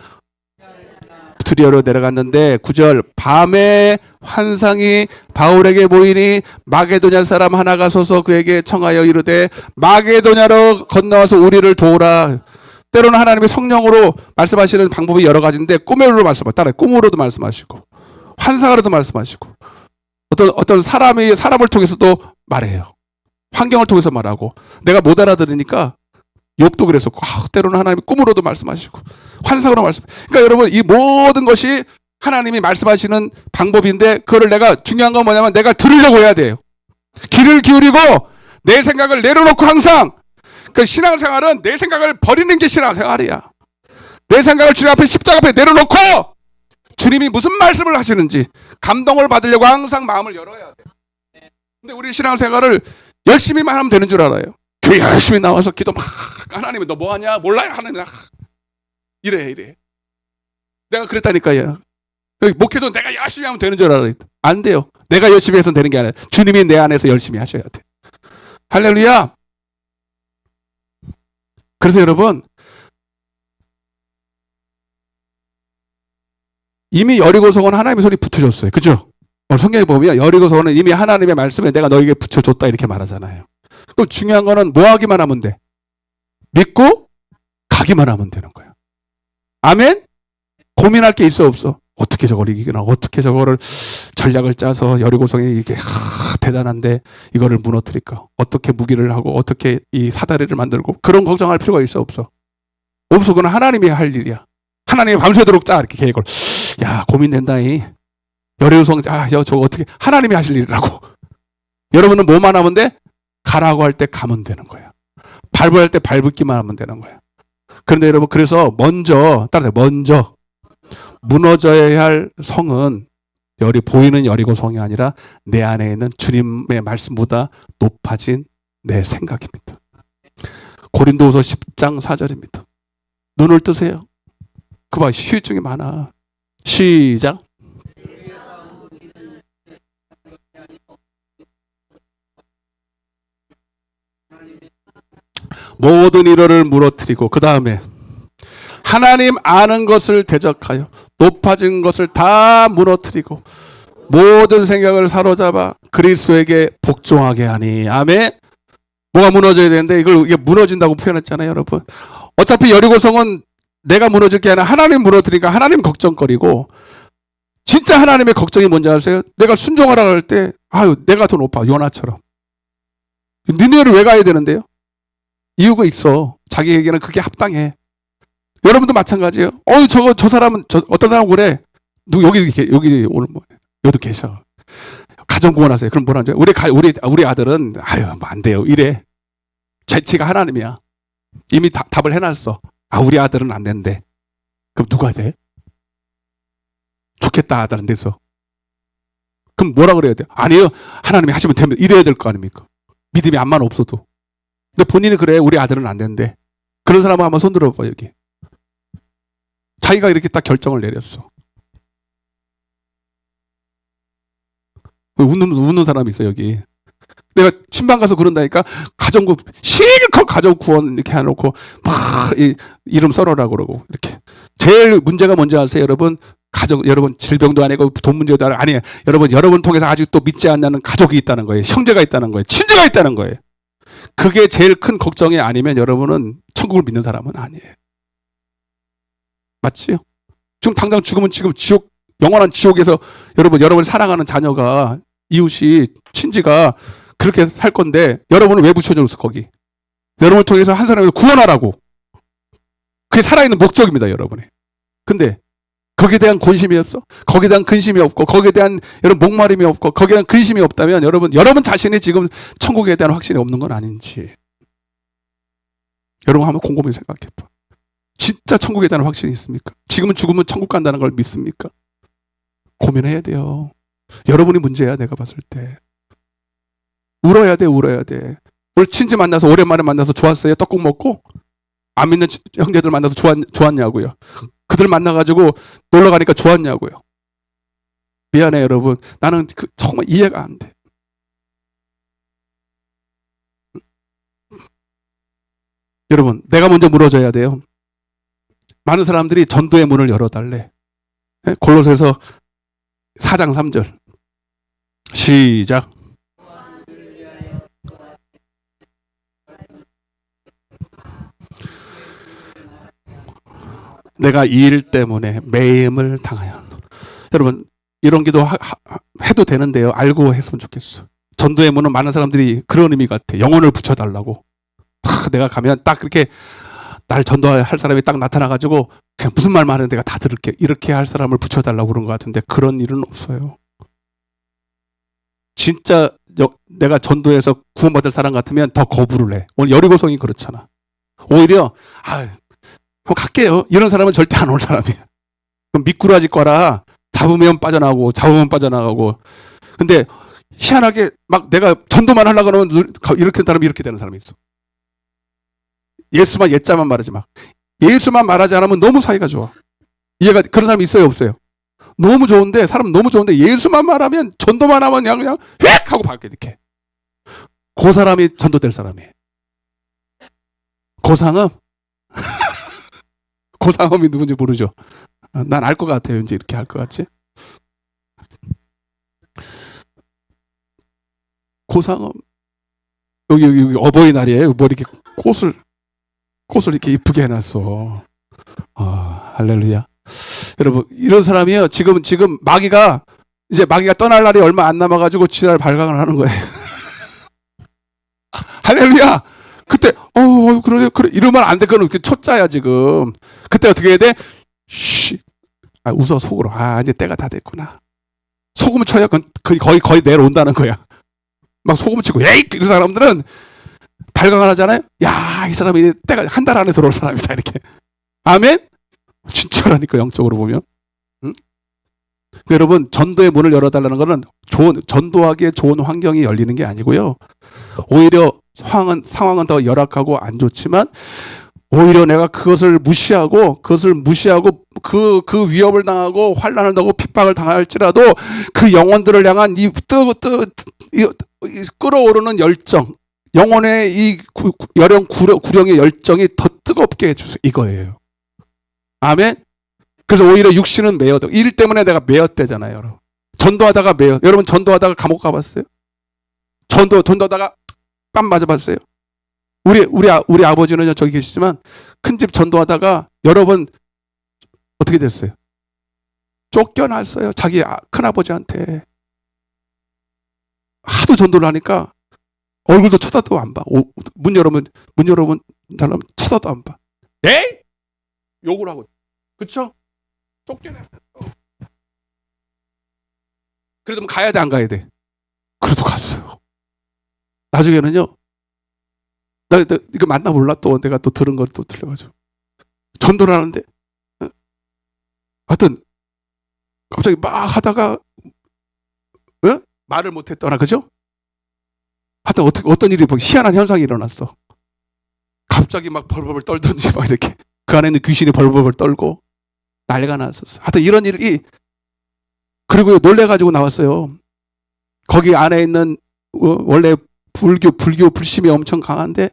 드리아로 내려갔는데 9절. 밤에 환상이 바울에게 보이니 마게도냐 사람 하나가 서서 그에게 청하여 이르되 마게도냐로 건너와서 우리를 도우라. 때로는 하나님이 성령으로 말씀하시는 방법이 여러 가지인데 꿈으로 말씀하시고, 따라 꿈으로도 말씀하시고 환상으로도 말씀하시고 어떤 사람을 통해서도 말해요. 환경을 통해서 말하고. 내가 못 알아들으니까 욥도 그랬었고, 때로는 하나님이 꿈으로도 말씀하시고 환상으로 말씀. 그러니까 여러분 이 모든 것이 하나님이 말씀하시는 방법인데 그거를 중요한 건 뭐냐면 내가 들으려고 해야 돼요. 귀를 기울이고 내 생각을 내려놓고 항상. 그 신앙생활은 내 생각을 버리는 게 신앙생활이야. 내 생각을 주님 앞에 십자가 앞에 내려놓고 주님이 무슨 말씀을 하시는지 감동을 받으려고 항상 마음을 열어야 돼. 근데 우리 신앙생활을 열심히만 하면 되는 줄 알아요. 교회 열심히 나와서 기도 막, 하나님이 너 뭐하냐? 몰라요? 하나님 이래. 내가 그랬다니까요. 목회도 내가 열심히 하면 되는 줄 알아요. 안 돼요. 내가 열심히 해서는 되는 게 아니라 주님이 내 안에서 열심히 하셔야 돼. 할렐루야. 그래서 여러분 이미 여리고성은 하나님의 손이 붙여줬어요. 그죠? 성경에 보면 여리고성은 이미 하나님의 말씀에 내가 너에게 붙여줬다 이렇게 말하잖아요. 그럼 중요한 거는 뭐 하기만 하면 돼? 믿고 가기만 하면 되는 거야. 아멘? 고민할 게 있어 없어? 어떻게 저걸 이기나? 어떻게 저거를 전략을 짜서 여리고성이 이게 대단한데 이거를 무너뜨릴까? 어떻게 무기를 하고 어떻게 이 사다리를 만들고 그런 걱정할 필요가 있어 없어? 없어. 그건 하나님이 할 일이야. 하나님이 밤새도록 짜 이렇게 계획을. 야 고민된다. 여리고성 저거 어떻게 하나님이 하실 일이라고. 여러분은 뭐만 하면 돼? 가라고 할 때 가면 되는 거야. 밟을 때 밟기만 하면 되는 거야. 그런데 여러분 그래서 먼저 무너져야 할 성은 보이는 여리고성이 아니라 내 안에 있는 주님의 말씀보다 높아진 내 생각입니다. 고린도후서 10장 4절입니다. 눈을 뜨세요. 그 봐, 후유증이 많아. 시작. 모든 일을 무너뜨리고 그 다음에 하나님 아는 것을 대적하여 높아진 것을 다 무너뜨리고 모든 생각을 사로잡아 그리스도에게 복종하게 하니. 아멘. 뭐가 무너져야 되는데 이게 무너진다고 표현했잖아요, 여러분. 어차피 여리고성은 내가 무너질 게 아니라 하나님 무너뜨리니까 하나님 걱정거리고, 진짜 하나님의 걱정이 뭔지 아세요? 내가 순종하라고 할 때 아유 내가 더 높아, 요나처럼. 니네를 왜 가야 되는데요? 이유가 있어. 자기에게는 그게 합당해. 여러분도 마찬가지예요. 저 사람은 어떤 사람은 그래. 여기 오늘 여기도 계셔. 가정 구원하세요. 그럼 뭐라 하죠? 우리 아들은 아유 뭐 안 돼요. 이래. 지가 하나님이야. 이미 답을 해놨어. 우리 아들은 안 된대. 그럼 누가 돼? 좋겠다 아들은 돼서. 그럼 뭐라 그래야 돼? 아니요. 하나님이 하시면 됩니다. 이래야 될 거 아닙니까? 믿음이 암만 없어도. 근데 본인이 그래. 우리 아들은 안 된대. 그런 사람은 한번 손 들어봐 여기. 자기가 이렇게 딱 결정을 내렸어. 웃는 사람이 있어 여기. 내가 신방 가서 그런다니까. 실컷 가정 구원 이렇게 해놓고 막 이름 써라라 그러고 이렇게. 제일 문제가 뭔지 아세요, 여러분? 여러분 질병도 아니고 돈 문제도 아니에요. 여러분 통해서 아직도 믿지 않는 가족이 있다는 거예요. 형제가 있다는 거예요. 친지가 있다는 거예요. 그게 제일 큰 걱정이 아니면 여러분은 천국을 믿는 사람은 아니에요. 맞지요? 지금 당장 죽으면 지금 영원한 지옥에서 여러분 사랑하는 자녀가, 이웃이, 친지가 그렇게 살 건데 여러분을 왜 붙여줬어 거기? 여러분을 통해서 한 사람을 구원하라고. 그게 살아있는 목적입니다, 여러분이. 근데 거기에 대한 권심이 없어? 거기에 대한 근심이 없고, 거기에 대한 목마름이 없고, 거기에 대한 근심이 없다면 여러분 자신이 지금 천국에 대한 확신이 없는 건 아닌지. 여러분 한번 곰곰이 생각해봐. 진짜 천국에 대한 확신이 있습니까? 지금은 죽으면 천국 간다는 걸 믿습니까? 고민해야 돼요. 여러분이 문제야, 내가 봤을 때. 울어야 돼. 오늘 친지 만나서, 오랜만에 만나서 좋았어요? 떡국 먹고? 안 믿는 형제들 만나서 좋았냐고요? 그들 만나가지고 놀러 가니까 좋았냐고요? 미안해, 여러분. 나는 정말 이해가 안 돼. 여러분, 내가 먼저 물어줘야 돼요. 많은 사람들이 전도의 문을 열어달래. 골로새서 4장 3절. 시작. 내가 이 일 때문에 매임을 당하여. 여러분 이런 기도 해도 되는데요. 알고 했으면 좋겠어. 전도의 문은 많은 사람들이 그런 의미 같아. 영혼을 붙여달라고. 내가 가면 딱 그렇게 날 전도할 사람이 딱 나타나가지고 그냥 무슨 말만 하는 내가 다 들을게. 이렇게 할 사람을 붙여달라고 그런 것 같은데 그런 일은 없어요. 진짜 내가 전도해서 구원받을 사람 같으면 더 거부를 해. 오늘 여리고성이 그렇잖아. 오히려 그럼 갈게요. 이런 사람은 절대 안 올 사람이야. 그럼 미꾸라지 거라 잡으면 빠져나가고. 근데 희한하게 막 내가 전도만 하려고 하면 이렇게 사람이 이렇게 되는 사람이 있어. 예수만 예자만 말하지 마. 예수만 말하지 않으면 너무 사이가 좋아. 이해가 그런 사람이 있어요, 없어요? 사람 너무 좋은데 예수만 말하면, 전도만 하면 그냥 휙 하고 밝게 이렇게. 그 사람이 전도될 사람이에요. 고상음. 고상음이 누군지 모르죠. 난 알 것 같아요. 이제 이렇게 할 것 같지? 고상음. 여기 어버이날이에요. 뭐 이렇게 꽃을 이렇게 이쁘게 해놨어. 할렐루야. 여러분 이런 사람이요. 지금 마귀가 떠날 날이 얼마 안 남아가지고 지랄 발광을 하는 거예요. 할렐루야. 그때 그래 이러면 안 돼. 그건 초짜야 지금. 그때 어떻게 해야 돼? 웃어 속으로. 이제 때가 다 됐구나. 소금 쳐야 거의 내려온다는 거야. 막 소금 치고 이런 사람들은 발광을 하잖아요. 이 사람이 때가 한 달 안에 들어올 사람이다 이렇게. 아멘. 진짜라니까 영적으로 보면. 응? 여러분 전도의 문을 열어달라는 것은 전도하기에 좋은 환경이 열리는 게 아니고요. 오히려 상황은 더 열악하고 안 좋지만 오히려 내가 그것을 무시하고 그 위협을 당하고 환난을 당하고 핍박을 당할지라도 그 영혼들을 향한 이 끓어오르는 열정, 영혼의 이 구령의 열정이 더 뜨겁게 해주세요. 이거예요. 아멘. 그래서 오히려 육신은 매여도 일 때문에 내가 매였대잖아요. 여러분. 전도하다가 여러분 전도하다가 감옥 가봤어요? 전도하다가 뺨 맞아봤어요? 우리 아버지는 저기 계시지만 큰 집 전도하다가 여러 번 어떻게 됐어요? 쫓겨났어요. 자기 큰아버지한테. 하도 전도를 하니까 얼굴도 쳐다도 안 봐. 문 열어보면 사람 쳐다도 안 봐. 에이? 욕을 하고. 그쵸? 쫓겨났어. 그래도 가야 돼, 안 가야 돼? 그래도 갔어요. 나중에는요. 나 이거 맞나 몰라. 또 내가 또 들은 걸 또 들려가지고 전도를 하는데 하여튼 갑자기 막 하다가 말을 못했더라. 그죠? 하여튼 어떤 일이 희한한 현상이 일어났어. 갑자기 막 벌벌 떨던지 막 이렇게 그 안에 있는 귀신이 벌벌 떨고 난리가 났었어. 하여튼 이런 일이 그리고 놀래가지고 나왔어요. 거기 안에 있는 원래 불교 불심이 엄청 강한데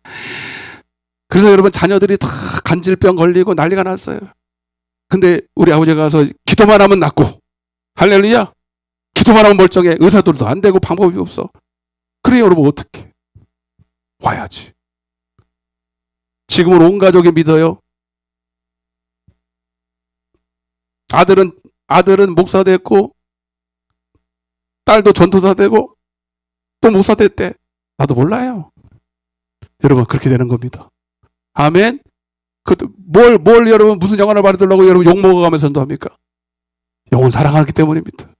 그래서 여러분 자녀들이 다 간질병 걸리고 난리가 났어요. 근데 우리 아버지가 가서 기도만 하면 낫고 할렐루야. 기도만 하면 멀쩡해. 의사들도 안 되고 방법이 없어. 그래 여러분 어떻게 와야지. 지금은 온 가족이 믿어요. 아들은 목사 됐고 딸도 전도사 되고 또 목사 됐대. 나도 몰라요. 여러분 그렇게 되는 겁니다. 아멘. 뭘 여러분 무슨 영혼을 받으려고 여러분 욕 먹어가면서 전도합니까? 영혼 사랑하기 때문입니다.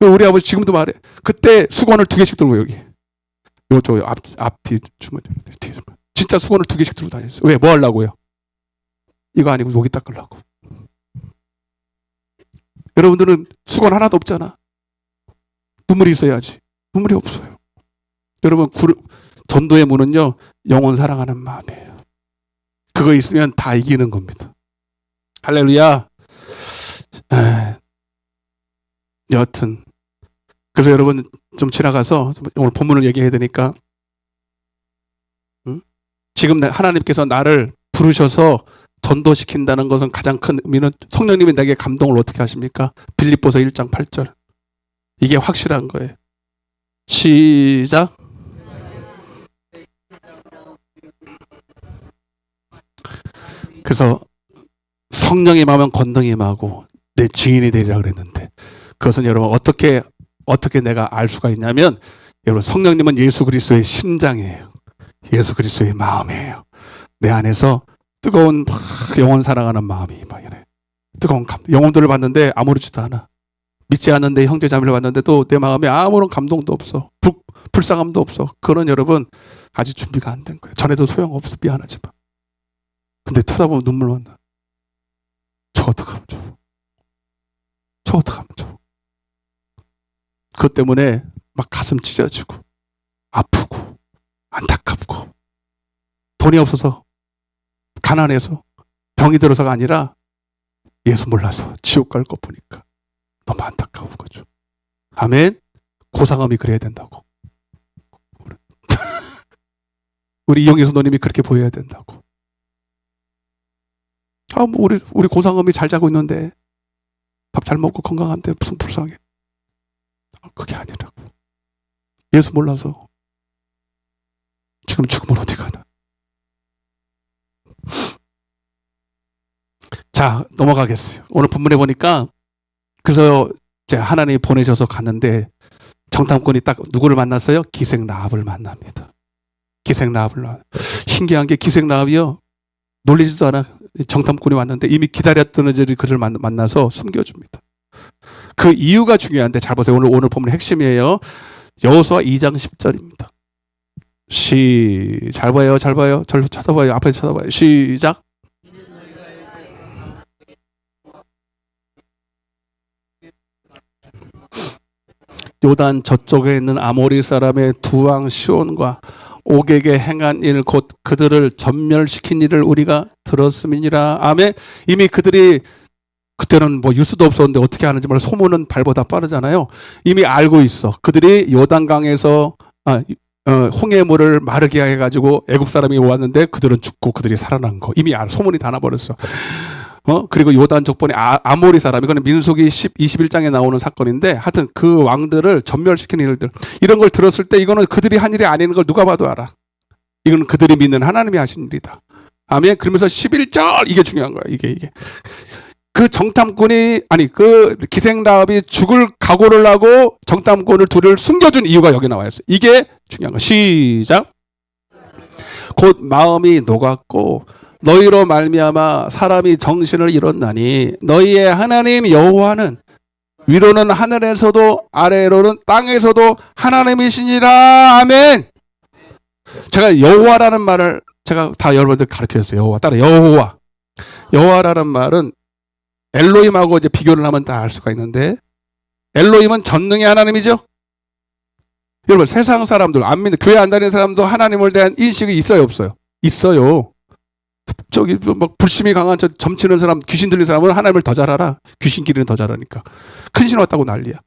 우리 아버지 지금도 말해. 그때 수건을 2개씩 들고 여기. 요쪽 앞뒤 주머니 뒤에 주머니. 진짜 수건을 2개씩 들고 다녔어요. 왜? 뭐 하려고요? 이거 아니고 여기 닦으려고. 여러분들은 수건 하나도 없잖아. 눈물이 있어야지. 눈물이 없어요. 여러분 전도의 문은요 영혼 사랑하는 마음이에요. 그거 있으면 다 이기는 겁니다. 할렐루야. 여하튼 그래서 여러분 좀 지나가서 오늘 본문을 얘기해야 되니까 지금 하나님께서 나를 부르셔서 전도시킨다는 것은 가장 큰 의미는 성령님이 내게 감동을 어떻게 하십니까? 빌립보서 1장 8절. 이게 확실한 거예요. 시작. 그래서 성령이 임하면 권능이 임하고 내 증인이 되리라 그랬는데 그것은 여러분 어떻게 내가 알 수가 있냐면 여러분 성령님은 예수 그리스도의 심장이에요. 예수 그리스도의 마음이에요. 내 안에서 뜨거운 영혼 사랑하는 마음이 임하게 뜨거운 영혼들을 봤는데 아무렇지도 않아. 믿지 않는데 형제 자매를 봤는데도 내 마음에 아무런 감동도 없어. 불쌍함도 없어. 그건 여러분 아직 준비가 안 된 거예요. 전에도 소용없어. 미안하지만. 근데 쳐다보면 눈물만 나. 저 어떡하면 좋아. 저 어떡하면 좋아. 그것 때문에 막 가슴 찢어지고 아프고 안타깝고 돈이 없어서 가난해서 병이 들어서가 아니라 예수 몰라서 지옥 갈 것 보니까 너무 안타까운 거죠. 아멘. 고상함이 그래야 된다고. 우리 이영희 선도님이 그렇게 보여야 된다고. 뭐 우리 고상함이 잘 자고 있는데 밥 잘 먹고 건강한데 무슨 불쌍해. 그게 아니라고. 예수 몰라서 지금 죽으면 어디 가나. 자, 넘어가겠어요. 오늘 본문에 보니까 그래서 이제 하나님이 보내셔서 갔는데 정탐꾼이 딱 누구를 만났어요? 기생 라합을 만납니다. 기생 라합을 만나. 신기한 게 기생 라합이요. 놀리지도 않아. 정탐꾼이 왔는데 이미 기다렸던 애들이 그를 만나서 숨겨줍니다. 그 이유가 중요한데 잘 보세요. 오늘 본문 핵심이에요. 여호수아 2장 10절입니다. 잘 봐요. 절 쳐다봐요. 앞에 쳐다봐요. 시작. 요단 저쪽에 있는 아모리 사람의 두 왕 시온과 옥에게 행한 일 곧 그들을 전멸시킨 일을 우리가 들었음이니라. 아멘. 이미 그들이 그때는 뭐 뉴스도 없었는데 어떻게 하는지 몰라. 소문은 발보다 빠르잖아요. 이미 알고 있어. 그들이 요단강에서 홍해물을 마르게 해가지고 애굽 사람이 왔는데 그들은 죽고 그들이 살아난 거 이미 소문이 다 나버렸어. 그리고 요단 족본이 아모리 사람, 이거는 민수기 21장에 나오는 사건인데, 하여튼 그 왕들을 전멸시키는 일들, 이런 걸 들었을 때 이거는 그들이 한 일이 아닌 걸 누가 봐도 알아. 이건 그들이 믿는 하나님이 하신 일이다. 아멘. 그러면서 11절, 이게 중요한 거야. 이게. 그 정탐꾼이, 그 기생라합이 죽을 각오를 하고 정탐꾼을 둘을 숨겨준 이유가 여기 나와 있어요. 이게 중요한 거야. 시작. 곧 마음이 녹았고 너희로 말미암아 사람이 정신을 잃었나니 너희의 하나님 여호와는 위로는 하늘에서도 아래로는 땅에서도 하나님이시니라. 아멘. 제가 여호와라는 말을 제가 다 여러분들 가르쳐줬어요. 여호와. 따라 여호와. 여호와라는 말은 엘로힘하고 이제 비교를 하면 다 알 수가 있는데, 엘로힘은 전능의 하나님이죠. 여러분, 세상 사람들, 안 믿는, 교회 안 다니는 사람도 하나님을 대한 인식이 있어요, 없어요? 있어요. 저기 막 불심이 강한 점치는 사람, 귀신 들린 사람은 하나님을 더 잘 알아. 귀신끼리는 더 잘하니까. 큰 신 왔다고 난리야.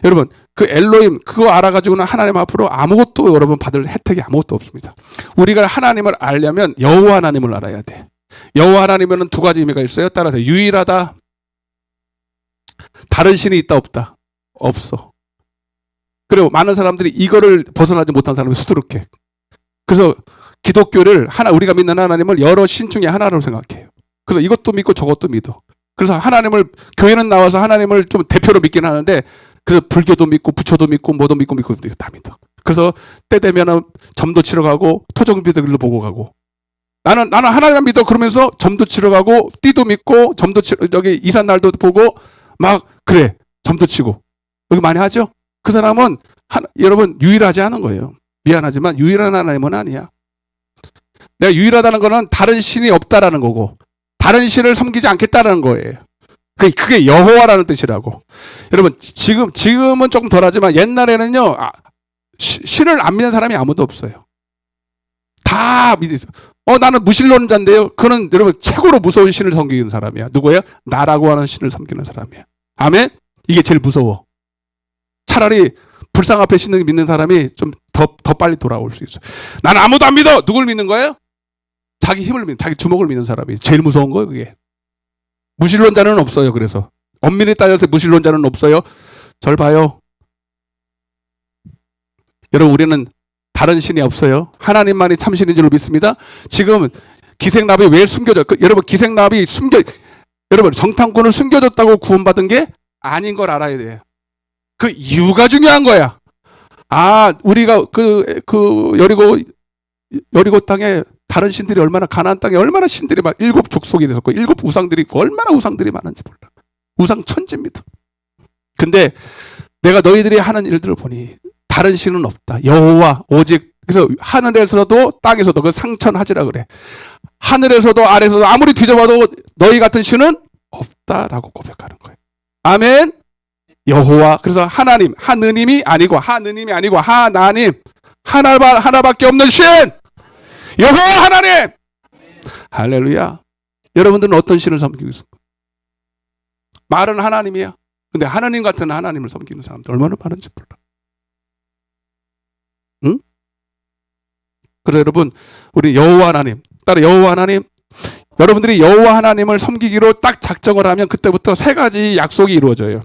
여러분, 그 엘로힘 그거 알아가지고는 하나님 앞으로 아무것도 여러분 받을 혜택이 아무것도 없습니다. 우리가 하나님을 알려면 여호와 하나님을 알아야 돼. 여호와 하나님에는 두 가지 의미가 있어요. 따라서 유일하다. 다른 신이 있다 없다? 없어. 그리고 많은 사람들이 이거를 벗어나지 못한 사람이 수두룩해. 그래서 기독교를 우리가 믿는 하나님을 여러 신 중에 하나로 생각해요. 그래서 이것도 믿고 저것도 믿어. 그래서 교회는 나와서 하나님을 좀 대표로 믿긴 하는데, 그래서 불교도 믿고 부처도 믿고 뭐도 믿고 다 믿어. 그래서 때 되면은 점도 치러 가고 토종비들도 보고 가고. 나는 하나님만 믿어. 그러면서 점도 치러 가고 띠도 믿고 저기 이삿날도 보고 막 그래. 점도 치고. 여기 많이 하죠? 그 사람은 여러분 유일하지 않은 거예요. 미안하지만 유일한 하나님은 아니야. 내가 유일하다는 거는 다른 신이 없다라는 거고, 다른 신을 섬기지 않겠다라는 거예요. 그게 여호와라는 뜻이라고. 여러분, 지금은 조금 덜하지만 옛날에는요, 신을 안 믿는 사람이 아무도 없어요. 다 믿었어요. 나는 무신론자인데요. 그는 여러분 최고로 무서운 신을 섬기는 사람이야. 누구예요? 나라고 하는 신을 섬기는 사람이야. 아멘? 이게 제일 무서워. 차라리 불상 앞에 신을 믿는 사람이 좀 더 빨리 돌아올 수 있어. 나는 아무도 안 믿어. 누굴 믿는 거예요? 자기 힘을 믿는, 자기 주먹을 믿는 사람이 제일 무서운 거예요. 그게. 무신론자는 없어요. 그래서 엄밀히 따져서 무신론자는 없어요. 절 봐요. 여러분, 우리는 다른 신이 없어요. 하나님만이 참신인 줄로 믿습니다. 지금 기생라합이 왜 숨겨져? 여러분, 기생라합이 여러분, 정탐꾼을 숨겨줬다고 구원받은 게 아닌 걸 알아야 돼요. 그 이유가 중요한 거야. 우리가 여리고 땅에 다른 신들이 얼마나, 가나안 땅에 얼마나 신들이 막 7 족속이 있었고 7 우상들이 있고 얼마나 우상들이 많은지 몰라. 우상 천지입니다. 근데 내가 너희들이 하는 일들을 보니 다른 신은 없다. 여호와 오직. 그래서 하늘에서도 땅에서도, 그 상천하지라 그래. 하늘에서도 아래에서도 아무리 뒤져봐도 너희 같은 신은 없다라고 고백하는 거예요. 아멘. 여호와. 그래서 하나님이 아니고 하나님, 하나밖에 없는 신, 여호와 하나님. 할렐루야. 여러분들은 어떤 신을 섬기고 있습니까? 말은 하나님이야. 근데 하나님 같은 하나님을 섬기는 사람들 얼마나 많은지 몰라. 응? 그래서 여러분, 우리 여호와 하나님, 따라 여호와 하나님. 여러분들이 여호와 하나님을 섬기기로 딱 작정을 하면 그때부터 3가지 약속이 이루어져요.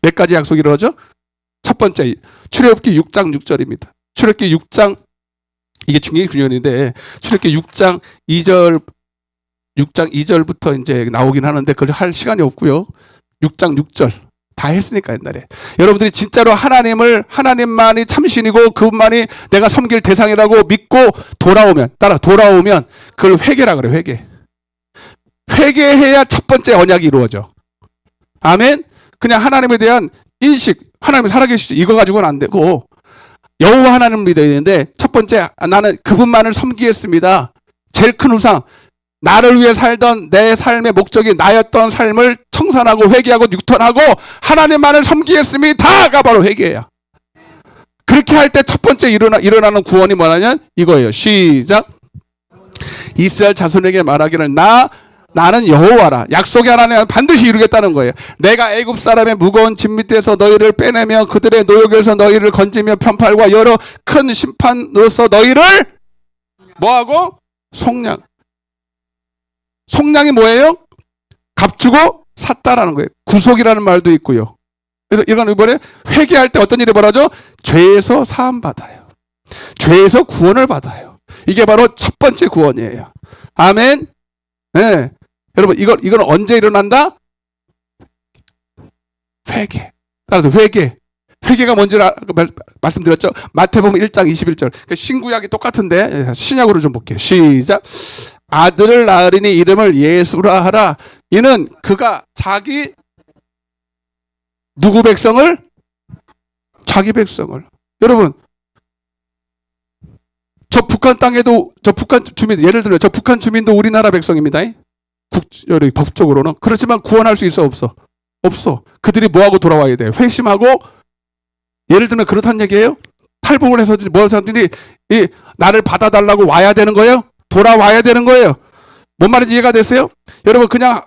몇 가지 약속이 이루어져? 첫 번째, 출애굽기 6장 6절입니다. 출애굽기 6장, 이게 중요한데, 출애굽기 6장 2절부터 이제 나오긴 하는데 그걸 할 시간이 없고요. 6장 6절 다 했으니까 옛날에. 여러분들이 진짜로 하나님만이 참신이고 그분만이 내가 섬길 대상이라고 믿고 돌아오면 그걸 회개라 그래. 회개해야 첫 번째 언약이 이루어져. 아멘. 그냥 하나님에 대한 인식, 하나님이 살아계시지, 이거 가지고는 안 되고 여호와 하나님을 믿어야 되는데, 첫 번째, 나는 그분만을 섬기겠습니다. 제일 큰 우상, 나를 위해 살던 내 삶의 목적이 나였던 삶을 청산하고 회개하고 유턴하고 하나님만을 섬기겠습니다가 바로 회개야. 그렇게 할 때 첫 번째 일어나는 구원이 뭐냐면 이거예요. 시작. 이스라엘 자손에게 말하기를 나는 여호와라. 약속의 하나님은 반드시 이루겠다는 거예요. 내가 애굽 사람의 무거운 짐 밑에서 너희를 빼내며 그들의 노역에서 너희를 건지며 편팔과 여러 큰 심판으로서 너희를 뭐하고? 속량. 속량이 뭐예요? 값주고 샀다라는 거예요. 구속이라는 말도 있고요. 그래서 이건 이번에 회개할 때 어떤 일이 벌어져? 죄에서 사함 받아요. 죄에서 구원을 받아요. 이게 바로 첫 번째 구원이에요. 아멘. 네. 여러분 이건 언제 일어난다? 회개. 따라서 회개가 뭔지 말씀드렸죠. 마태복음 1장 21절. 신구약이 똑같은데 신약으로 좀 볼게요. 시작. 아들을 낳으리니 이름을 예수라 하라. 이는 그가 자기 누구 백성을? 자기 백성을. 여러분 저 북한 땅에도 저 북한 주민 예를 들어 저 북한 주민도 우리나라 백성입니다. 법적으로는. 그렇지만 구원할 수 있어 없어? 없어. 그들이 뭐하고 돌아와야 돼? 회심하고. 예를 들면 그렇다는 얘기예요. 탈북을 해서 뭐 사람들이 나를 받아달라고 와야 되는 거예요? 돌아와야 되는 거예요. 뭔 말인지 이해가 됐어요? 여러분 그냥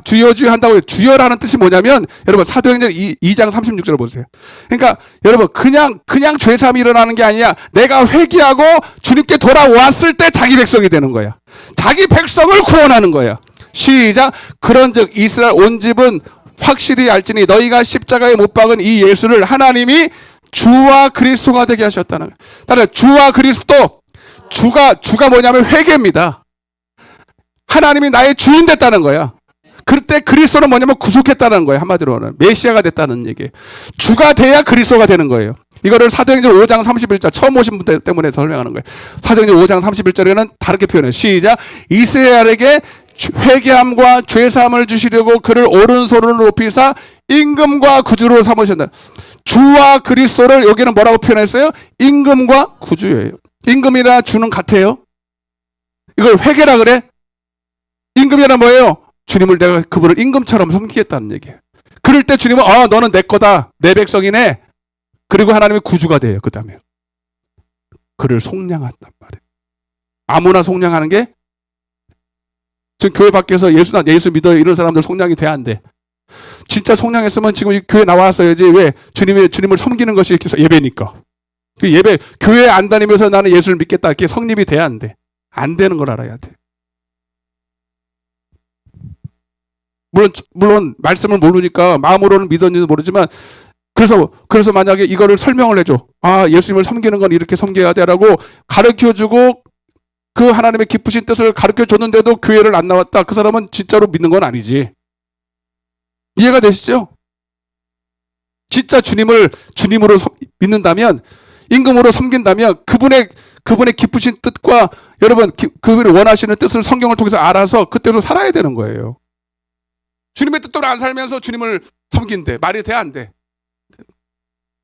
주여 주여 한다고 해요. 주여라는 뜻이 뭐냐면 여러분 사도행전 2장 36절을 보세요. 그러니까 여러분 그냥 죄사함이 일어나는 게 아니야. 내가 회개하고 주님께 돌아왔을 때 자기 백성이 되는 거야. 자기 백성을 구원하는 거야. 시작. 그런즉 이스라엘 온 집은 확실히 알지니 너희가 십자가에 못 박은 이 예수를 하나님이 주와 그리스도가 되게 하셨다는 거예요. 따라서 주와 그리스도. 주가 뭐냐면 회개입니다. 하나님이 나의 주인 됐다는 거야. 그때 그리스도는 뭐냐면 구속했다는 거예요. 한마디로는 메시아가 됐다는 얘기예요. 주가 돼야 그리스도가 되는 거예요. 이거를 사도행전 5장 31절 처음 오신 분 때문에 설명하는 거예요. 사도행전 5장 31절에는 다르게 표현해요. 시작. 이스라엘에게 회개함과 죄사함을 주시려고 그를 오른손으로 높이사 임금과 구주로 삼으셨다. 주와 그리스도를 여기는 뭐라고 표현했어요? 임금과 구주예요. 임금이나 주는 같아요. 이걸 회개라 그래? 임금이란 뭐예요? 주님을 내가 그분을 임금처럼 섬기겠다는 얘기예요. 그럴 때 주님은 너는 내 거다. 내 백성이네. 그리고 하나님의 구주가 돼요. 그 다음에 그를 속량한단 말이에요. 아무나 속량하는 게 지금 교회 밖에서 예수 믿어 이런 사람들 속량이 돼 안 돼? 진짜 속량했으면 지금 이 교회 나왔어야지. 왜? 주님을 섬기는 것이 예배니까. 그 예배 교회 안 다니면서 나는 예수를 믿겠다 이렇게 성립이 돼야 안 돼. 안 되는 걸 알아야 돼. 물론 말씀을 모르니까 마음으로는 믿었는지도 모르지만 그래서 만약에 이거를 설명을 해줘. 예수님을 섬기는 건 이렇게 섬겨야 돼라고 가르쳐주고 그 하나님의 기쁘신 뜻을 가르쳐줬는데도 교회를 안 나왔다. 그 사람은 진짜로 믿는 건 아니지. 이해가 되시죠? 진짜 주님으로 믿는다면, 임금으로 섬긴다면 그분의 기쁘신 뜻과 여러분 그분이 원하시는 뜻을 성경을 통해서 알아서 그때로 살아야 되는 거예요. 주님의 뜻대로 안 살면서 주님을 섬긴대. 말이 돼 안 돼?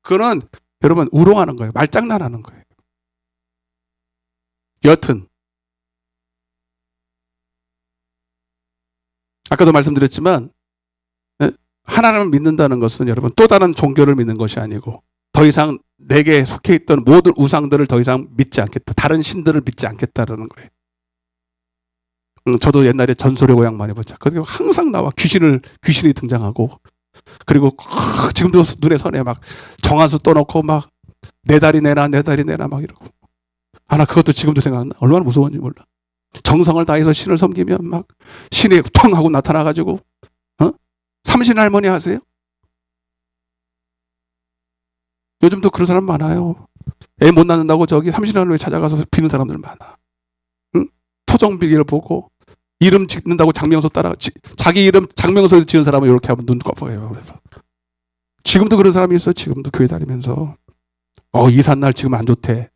그거는 여러분 우롱하는 거예요. 말장난하는 거예요. 여튼 아까도 말씀드렸지만 하나님을 믿는다는 것은 여러분 또 다른 종교를 믿는 것이 아니고 더 이상 내게 속해 있던 모든 우상들을 더 이상 믿지 않겠다. 다른 신들을 믿지 않겠다라는 거예요. 저도 옛날에 전설의 고향 많이 봤죠. 그리고 항상 나와 귀신이 등장하고 그리고 지금도 눈에 선해 막 정한수 떠놓고 막 내 다리 내놔 막 이러고. 나 그것도 지금도 생각나. 얼마나 무서운지 몰라. 정성을 다해서 신을 섬기면 막 신이 텅 하고 나타나가지고 삼신 할머니 아세요? 요즘도 그런 사람 많아요. 애 못 낳는다고 저기 삼신 할머니 찾아가서 비는 사람들 많아. 토정비기를 보고 이름 짓는다고 장명소 따라 자기 이름 장명소 지은 사람은 이렇게 하면 눈 깜빡해요. 지금도 그런 사람이 있어. 지금도 교회 다니면서 이삿날 지금 안 좋대.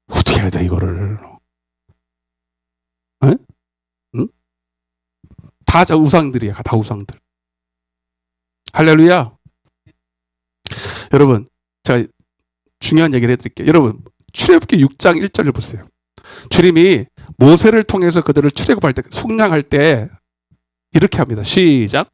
어떻게 해야 돼 이거를? 응? 다 우상들이야. 다 우상들. 할렐루야. 여러분 제가 중요한 얘기를 해드릴게요. 여러분 출애굽기 6장 1절을 보세요. 주님이 모세를 통해서 그들을 출애굽할 때 속량할 때 이렇게 합니다. 시작.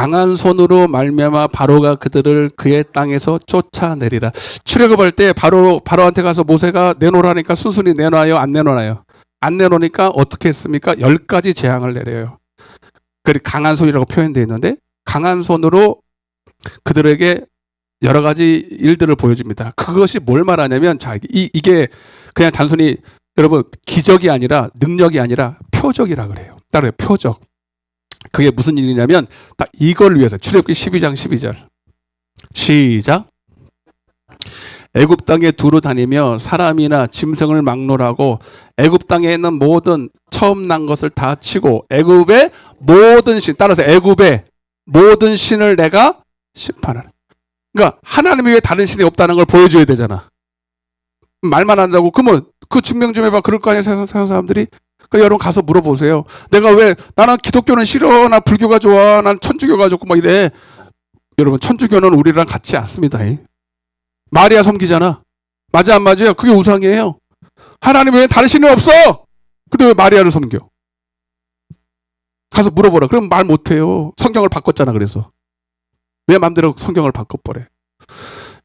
강한 손으로 말미암아 바로가 그들을 그의 땅에서 쫓아내리라. 출애굽할 때 바로한테 가서 모세가 내놓으라니까 순순히 내놔요, 안 내놓아요? 안 내놓으니까 어떻게 했습니까? 10가지 재앙을 내려요. 그리 강한 손이라고 표현되어 있는데 강한 손으로 그들에게 여러 가지 일들을 보여줍니다. 그것이 뭘 말하냐면 자, 이게 그냥 단순히 여러분 기적이 아니라 능력이 아니라 표적이라 그래요. 따라요. 표적. 그게 무슨 일이냐면 딱 이걸 위해서 출애굽기 12장 12절 시작. 애굽 땅에 두루 다니며 사람이나 짐승을 막론하고 애굽 땅에 있는 모든 처음 난 것을 다 치고 애굽의 모든 신, 따라서 애굽의 모든 신을 내가 심판하라. 그러니까 하나님 외에 다른 신이 없다는 걸 보여줘야 되잖아. 말만 한다고 그러면 그 증명 좀 해봐. 그럴 거 아니에요, 세상 사람들이. 그러니까 여러분 가서 물어보세요. 내가 왜 나는 기독교는 싫어, 난 불교가 좋아, 난 천주교가 좋고 막 이래. 여러분 천주교는 우리랑 같지 않습니다. 마리아 섬기잖아. 맞아 안 맞아요? 그게 우상이에요. 하나님 외에 다른 신은 없어. 근데 왜 마리아를 섬겨? 가서 물어보라. 그럼 말 못해요. 성경을 바꿨잖아. 그래서 왜 마음대로 성경을 바꿔버려?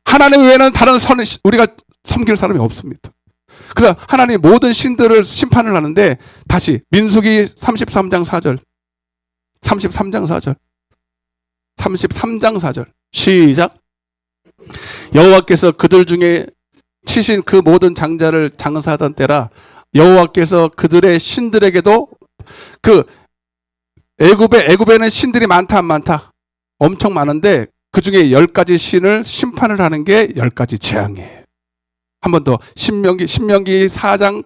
하나님 외에는 다른 선 우리가 섬길 사람이 없습니다. 그래서 하나님 모든 신들을 심판을 하는데 다시 민수기 33장 4절 33장 4절 33장 4절 시작. 여호와께서 그들 중에 치신 그 모든 장자를 장사하던 때라 여호와께서 그들의 신들에게도 그 애굽에는 신들이 많다 안 많다? 엄청 많은데 그 중에 10가지 신을 심판을 하는 게 10가지 재앙이에요. 한 번 더 신명기 4장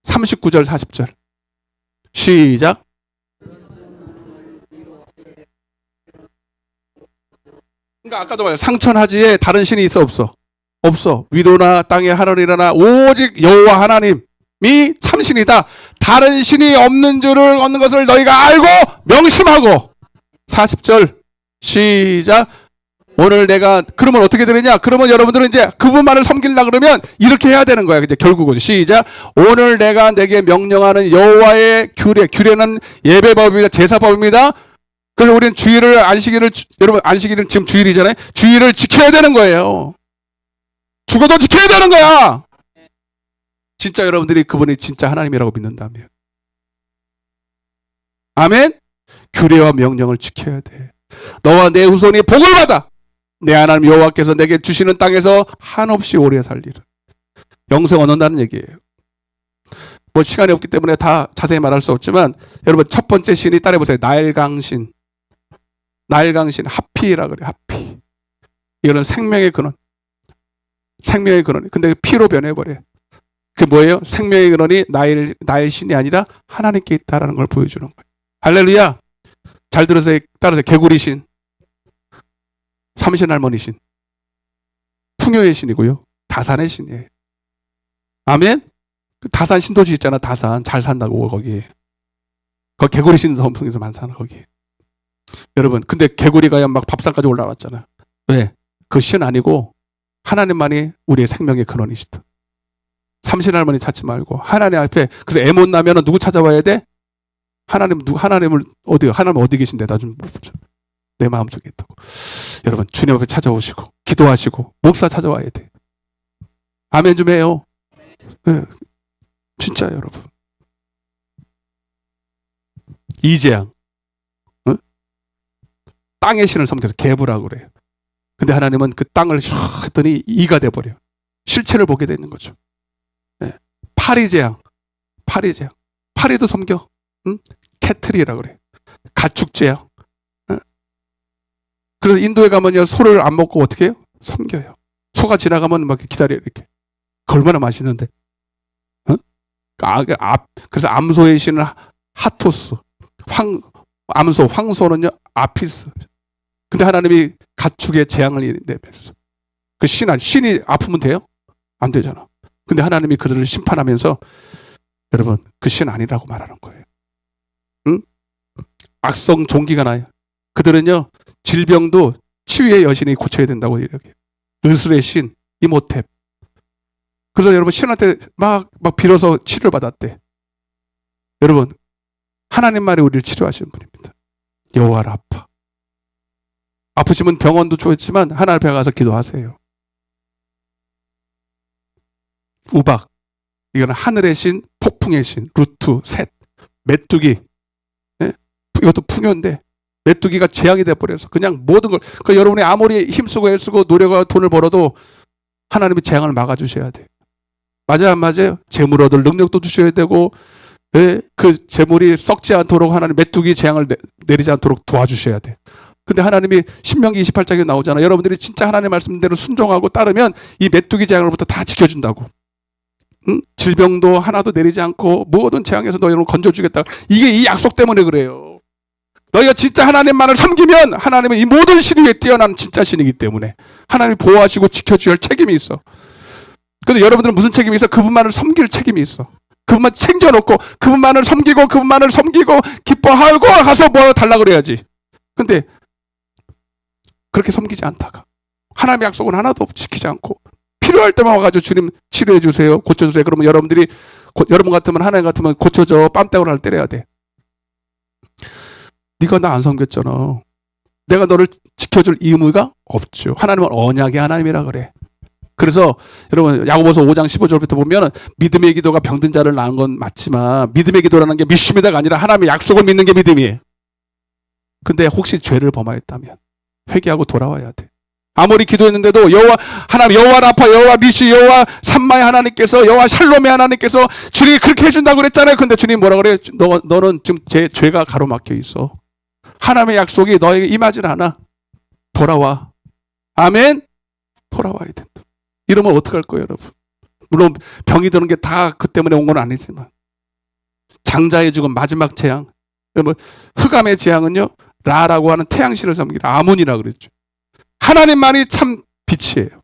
39절 40절 시작. 그러니까 아까도 말해요. 상천하지에 다른 신이 있어 없어? 없어. 위로나 땅에 하늘이라나 오직 여호와 하나님이 참신이다. 다른 신이 없는 줄을 얻는 것을 너희가 알고 명심하고 40절 시작. 오늘 내가 그러면 어떻게 되느냐? 그러면 여러분들은 이제 그분만을 섬기려고 그러면 이렇게 해야 되는 거야. 이제 결국은 시작. 오늘 내가 내게 명령하는 여호와의 규례는 예배법입니다. 제사법입니다. 그래서 우리는 주일을 여러분 안식일은 지금 주일이잖아요. 주일을 지켜야 되는 거예요. 죽어도 지켜야 되는 거야. 진짜 여러분들이 그분이 진짜 하나님이라고 믿는다면. 아멘. 규례와 명령을 지켜야 돼. 너와 내 후손이 복을 받아. 내 하나님 여호와께서 내게 주시는 땅에서 한없이 오래 살리라. 영생 얻는다는 얘기예요. 뭐 시간이 없기 때문에 다 자세히 말할 수 없지만 여러분 첫 번째 신이 따라해보세요. 나일강신 하피라 그래. 하피. 이거는 생명의 근원. 생명의 근원. 근데 피로 변해버려요. 그게 뭐예요? 생명의 근원이 나의 신이 아니라 하나님께 있다라는 걸 보여주는 거예요. 할렐루야. 잘 들으세요. 따라서 개구리 신, 삼신할머니 신, 풍요의 신이고요. 다산의 신이에요. 아멘. 다산 신도시 있잖아. 다산 잘 산다고 거기. 거 개구리 신 섬에서 많이 사는 거기. 여러분, 근데 개구리가 막 밥상까지 올라왔잖아. 왜? 그 신 아니고 하나님만이 우리의 생명의 근원이시다. 삼신할머니 찾지 말고 하나님 앞에. 그래서 애 못 나면은 누구 찾아와야 돼? 하나님을 하나님 어디 계신데 나 좀 물어보자. 내 마음속에 있다고. 여러분 주님 앞에 찾아오시고 기도하시고 목사 찾아와야 돼. 아멘 좀 해요. 네. 진짜 여러분. 이재양 땅의 신을 섬겨서 개부라고 그래요. 근데 하나님은 그 땅을 슉 했더니 이가 돼버려. 실체를 보게 되는 거죠. 네. 파리재양 파리도 섬겨. 응? 캐틀이라고 그래. 가축재양. 응? 그래서 인도에 가면요 소를 안 먹고 어떻게 해요? 섬겨요. 소가 지나가면 막 기다려요 이렇게. 얼마나 맛있는데. 응? 그래서 암소의 신은 하토스, 황소는요 아피스. 근데 하나님이 가축의 재앙을 내면서 그 신이 아프면 돼요? 안 되잖아. 근데 하나님이 그들을 심판하면서 여러분 그 신 아니라고 말하는 거예요. 응? 악성 종기가 나요. 그들은요 질병도 치유의 여신이 고쳐야 된다고 이야기해요. 의술의 신 이모탭. 그래서 여러분 신한테 막 빌어서 치료를 받았대. 여러분 하나님 말이 우리를 치료하시는 분입니다. 여호와 라파. 아프시면 병원도 좋지만 하나님 앞에 가서 기도하세요. 우박, 이거는 하늘의 신, 폭풍의 신, 루트, 셋, 메뚜기. 예? 이것도 풍요인데 메뚜기가 재앙이 돼버려서 그냥 모든 걸, 그러니까 여러분이 아무리 힘쓰고 애쓰고 노력하고 돈을 벌어도 하나님이 재앙을 막아주셔야 돼요. 맞아요, 안 맞아요? 재물 얻을 능력도 주셔야 되고, 예? 그 재물이 썩지 않도록 하나님 메뚜기 재앙을 내리지 않도록 도와주셔야 돼요. 근데 하나님이 신명기 28장에 나오잖아요. 여러분들이 진짜 하나님 말씀대로 순종하고 따르면 이 메뚜기 재앙으로부터 다 지켜준다고. 응? 질병도 하나도 내리지 않고 모든 재앙에서 너희를 건져주겠다. 이게 이 약속 때문에 그래요. 너희가 진짜 하나님만을 섬기면 하나님은 이 모든 신 위에 뛰어난 진짜 신이기 때문에 하나님이 보호하시고 지켜줘야 할 책임이 있어. 근데 여러분들은 무슨 책임이 있어? 그분만을 섬길 책임이 있어. 그분만 챙겨놓고 그분만을 섬기고 기뻐하고 가서 뭐 달라고 그래야지. 근데 그렇게 섬기지 않다가 하나님의 약속은 하나도 지키지 않고 필요할 때만 와가지고 주님 치료해 주세요, 고쳐주세요. 그러면 여러분들이 여러분 같으면 하나님 같으면 고쳐줘, 뺨때구를 때려야 돼. 네가 나 안 섬겼잖아. 내가 너를 지켜줄 의무가 없죠. 하나님은 언약의 하나님이라 그래. 그래서 여러분 야고보서 5장 15절부터 보면 믿음의 기도가 병든 자를 낳은 건 맞지만 믿음의 기도라는 게 믿습니다가 아니라 하나님의 약속을 믿는 게 믿음이에요. 근데 혹시 죄를 범하였다면 회개하고 돌아와야 돼. 아무리 기도했는데도 여호와 라파, 여호와 니시, 여호와 삼마의 하나님께서, 여호와 샬롬의 하나님께서 주님이 그렇게 해준다고 그랬잖아요. 근데 주님 뭐라 그래? 너는 지금 죄가 가로막혀 있어. 하나님의 약속이 너에게 임하질 않아. 돌아와. 아멘. 돌아와야 된다. 이러면 어떡할 거예요, 여러분? 물론 병이 드는 게 다 그 때문에 온 건 아니지만 장자의 죽음, 마지막 재앙. 여러분 흑암의 재앙은요 라라고 하는 태양신을 섬기라 아문이라 그랬죠. 하나님만이 참 빛이에요.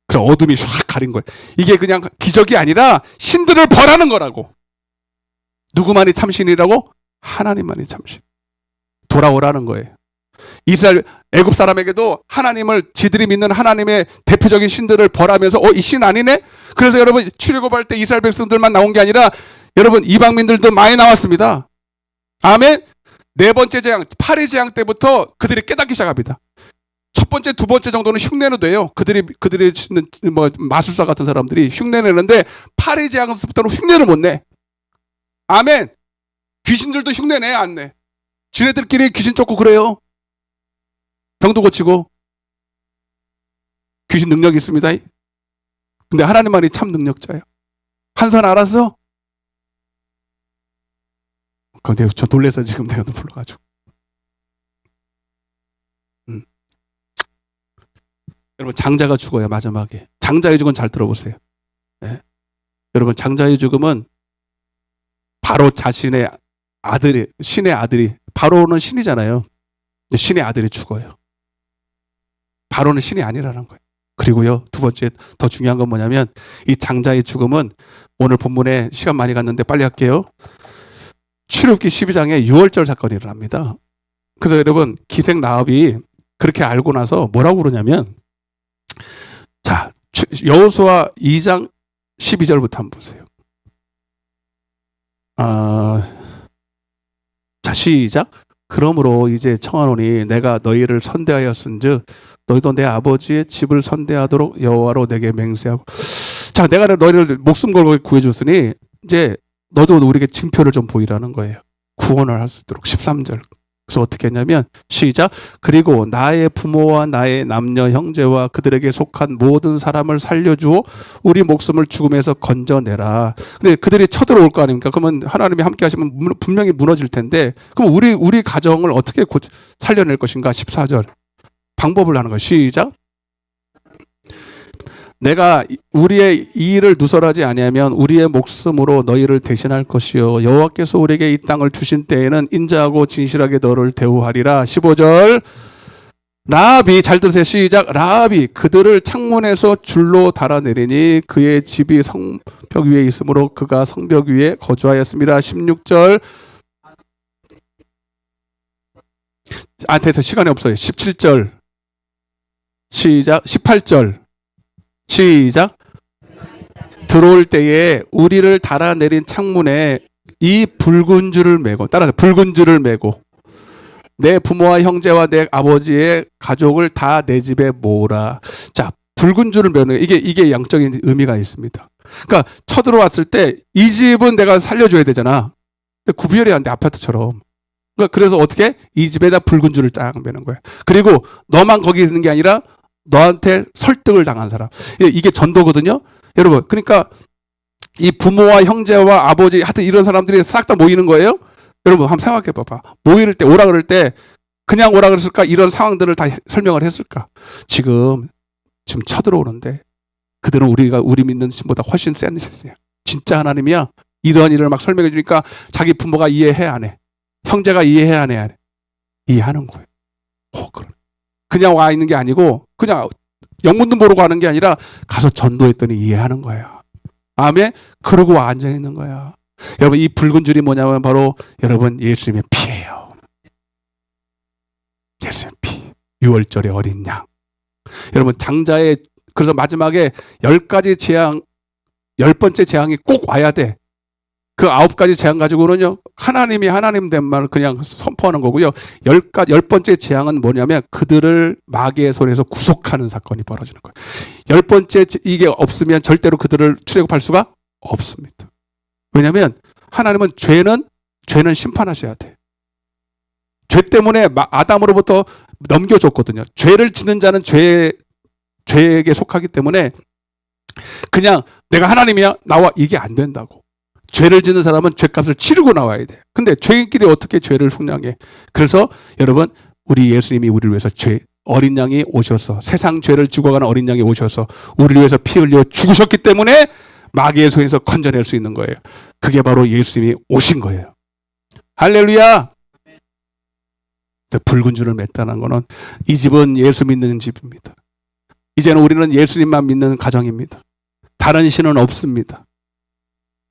그래서 어둠이 쫙 가린 거예요. 이게 그냥 기적이 아니라 신들을 벌하는 거라고. 누구만이 참신이라고? 하나님만이 참신. 돌아오라는 거예요. 이스라엘 애굽 사람에게도 하나님을 지들이 믿는 하나님의 대표적인 신들을 벌하면서 이 신 아니네? 그래서 여러분 출애굽할 때 이스라엘 백성들만 나온 게 아니라 여러분 이방민들도 많이 나왔습니다. 아멘. 네 번째 재앙, 파리 재앙 때부터 그들이 깨닫기 시작합니다. 첫 번째, 두 번째 정도는 흉내는 돼요. 그들이 뭐 마술사 같은 사람들이 흉내내는데 파리 재앙부터는 흉내를 못 내. 아멘. 귀신들도 흉내내 안 내? 지네들끼리 귀신 쫓고 그래요. 병도 고치고 귀신 능력이 있습니다. 근데 하나님만이 참 능력자예요. 한선 알았어? 근데 저 놀래서 지금 내가 불러가지고. 여러분 장자가 죽어요. 마지막에 장자의 죽음 잘 들어보세요. 네? 여러분 장자의 죽음은 바로 자신의 아들이, 신의 아들이, 바로는 신이잖아요. 근데 신의 아들이 죽어요. 바로는 신이 아니라는 거예요. 그리고요 두 번째 더 중요한 건 뭐냐면 이 장자의 죽음은 오늘 본문에 시간 많이 갔는데 빨리 할게요. 출애굽기 12장에 6월절 사건이 일어납니다. 그래서 여러분 기생 라합이 그렇게 알고 나서 뭐라고 그러냐면 자 여호수아 2장 12절부터 한번 보세요. 자 시작. 그러므로 이제 청하노니 내가 너희를 선대하였은즉 너희도 내 아버지의 집을 선대하도록 여호와로 내게 맹세하고. 자 내가 너희를 목숨 걸고 구해줬으니 이제 너도 우리에게 징표를 좀 보이라는 거예요. 구원을 할 수 있도록. 13절. 그래서 어떻게 했냐면 시작. 그리고 나의 부모와 나의 남녀 형제와 그들에게 속한 모든 사람을 살려주어 우리 목숨을 죽음에서 건져내라. 근데 그들이 쳐들어올 거 아닙니까? 그러면 하나님이 함께 하시면 분명히 무너질 텐데 그럼 우리 가정을 어떻게 살려낼 것인가? 14절. 방법을 하는 거예요. 시작. 내가 우리의 이 일을 누설하지 아니하면 우리의 목숨으로 너희를 대신할 것이요 여호와께서 우리에게 이 땅을 주신 때에는 인자하고 진실하게 너를 대우하리라. 15절. 라합이 잘 들으세요. 시작. 라합이 그들을 창문에서 줄로 달아내리니 그의 집이 성벽 위에 있으므로 그가 성벽 위에 거주하였습니다. 16절. 됐어. 시간이 없어요. 17절. 시작. 18절. 시작. 들어올 때에 우리를 달아내린 창문에 이 붉은 줄을 메고, 따라서 붉은 줄을 메고 내 부모와 형제와 내 아버지의 가족을 다 내 집에 모으라. 자, 붉은 줄을 매는 이게 양적인 의미가 있습니다. 그러니까 쳐들어왔을 때 이 집은 내가 살려줘야 되잖아. 근데 구별이 안 돼, 아파트처럼. 그러니까 그래서 어떻게 이 집에다 붉은 줄을 딱 매는 거야. 그리고 너만 거기 있는 게 아니라 너한테 설득을 당한 사람. 이게 전도거든요. 여러분, 그러니까 이 부모와 형제와 아버지 하여튼 이런 사람들이 싹 다 모이는 거예요. 여러분 한번 생각해 봐봐. 모일 때 오라 그럴 때 그냥 오라 그랬을까? 이런 상황들을 다 설명을 했을까? 지금 쳐들어오는데 그들은 우리 믿는 신보다 훨씬 센 신이야. 진짜 하나님이야. 이러한 일을 막 설명해 주니까 자기 부모가 이해해 안 해? 형제가 이해해 안 해? 안 해? 이해하는 거예요. 그냥 와 있는 게 아니고 그냥 영문도 모르고 하는 게 아니라 가서 전도했더니 이해하는 거야. 아멘. 그러고 와 앉아 있는 거야. 여러분 이 붉은 줄이 뭐냐면 바로 여러분 예수님의 피예요. 예수님의 피. 6월절의 어린 양. 여러분 장자의 그래서 마지막에 10가지 재앙 10번째 재앙이 꼭 와야 돼. 그 9가지 재앙 가지고는요 하나님이 하나님 된 말을 그냥 선포하는 거고요. 10번째 재앙은 뭐냐면 그들을 마귀의 손에서 구속하는 사건이 벌어지는 거예요. 10번째 이게 없으면 절대로 그들을 출애굽할 수가 없습니다. 왜냐하면 하나님은 죄는 심판하셔야 돼. 죄 때문에 아담으로부터 넘겨줬거든요. 죄를 짓는 자는 죄에게 속하기 때문에 그냥 내가 하나님이야 나와 이게 안 된다고. 죄를 짓는 사람은 죄값을 치르고 나와야 돼. 근데 죄인끼리 어떻게 죄를 속량해? 그래서 여러분 우리 예수님이 우리를 위해서 어린 양이 오셔서 세상 죄를 죽어가는 어린 양이 오셔서 우리를 위해서 피 흘려 죽으셨기 때문에 마귀의 손에서 건져낼 수 있는 거예요. 그게 바로 예수님이 오신 거예요. 할렐루야. 붉은 줄을 맸다는 거는 이 집은 예수 믿는 집입니다. 이제는 우리는 예수님만 믿는 가정입니다. 다른 신은 없습니다.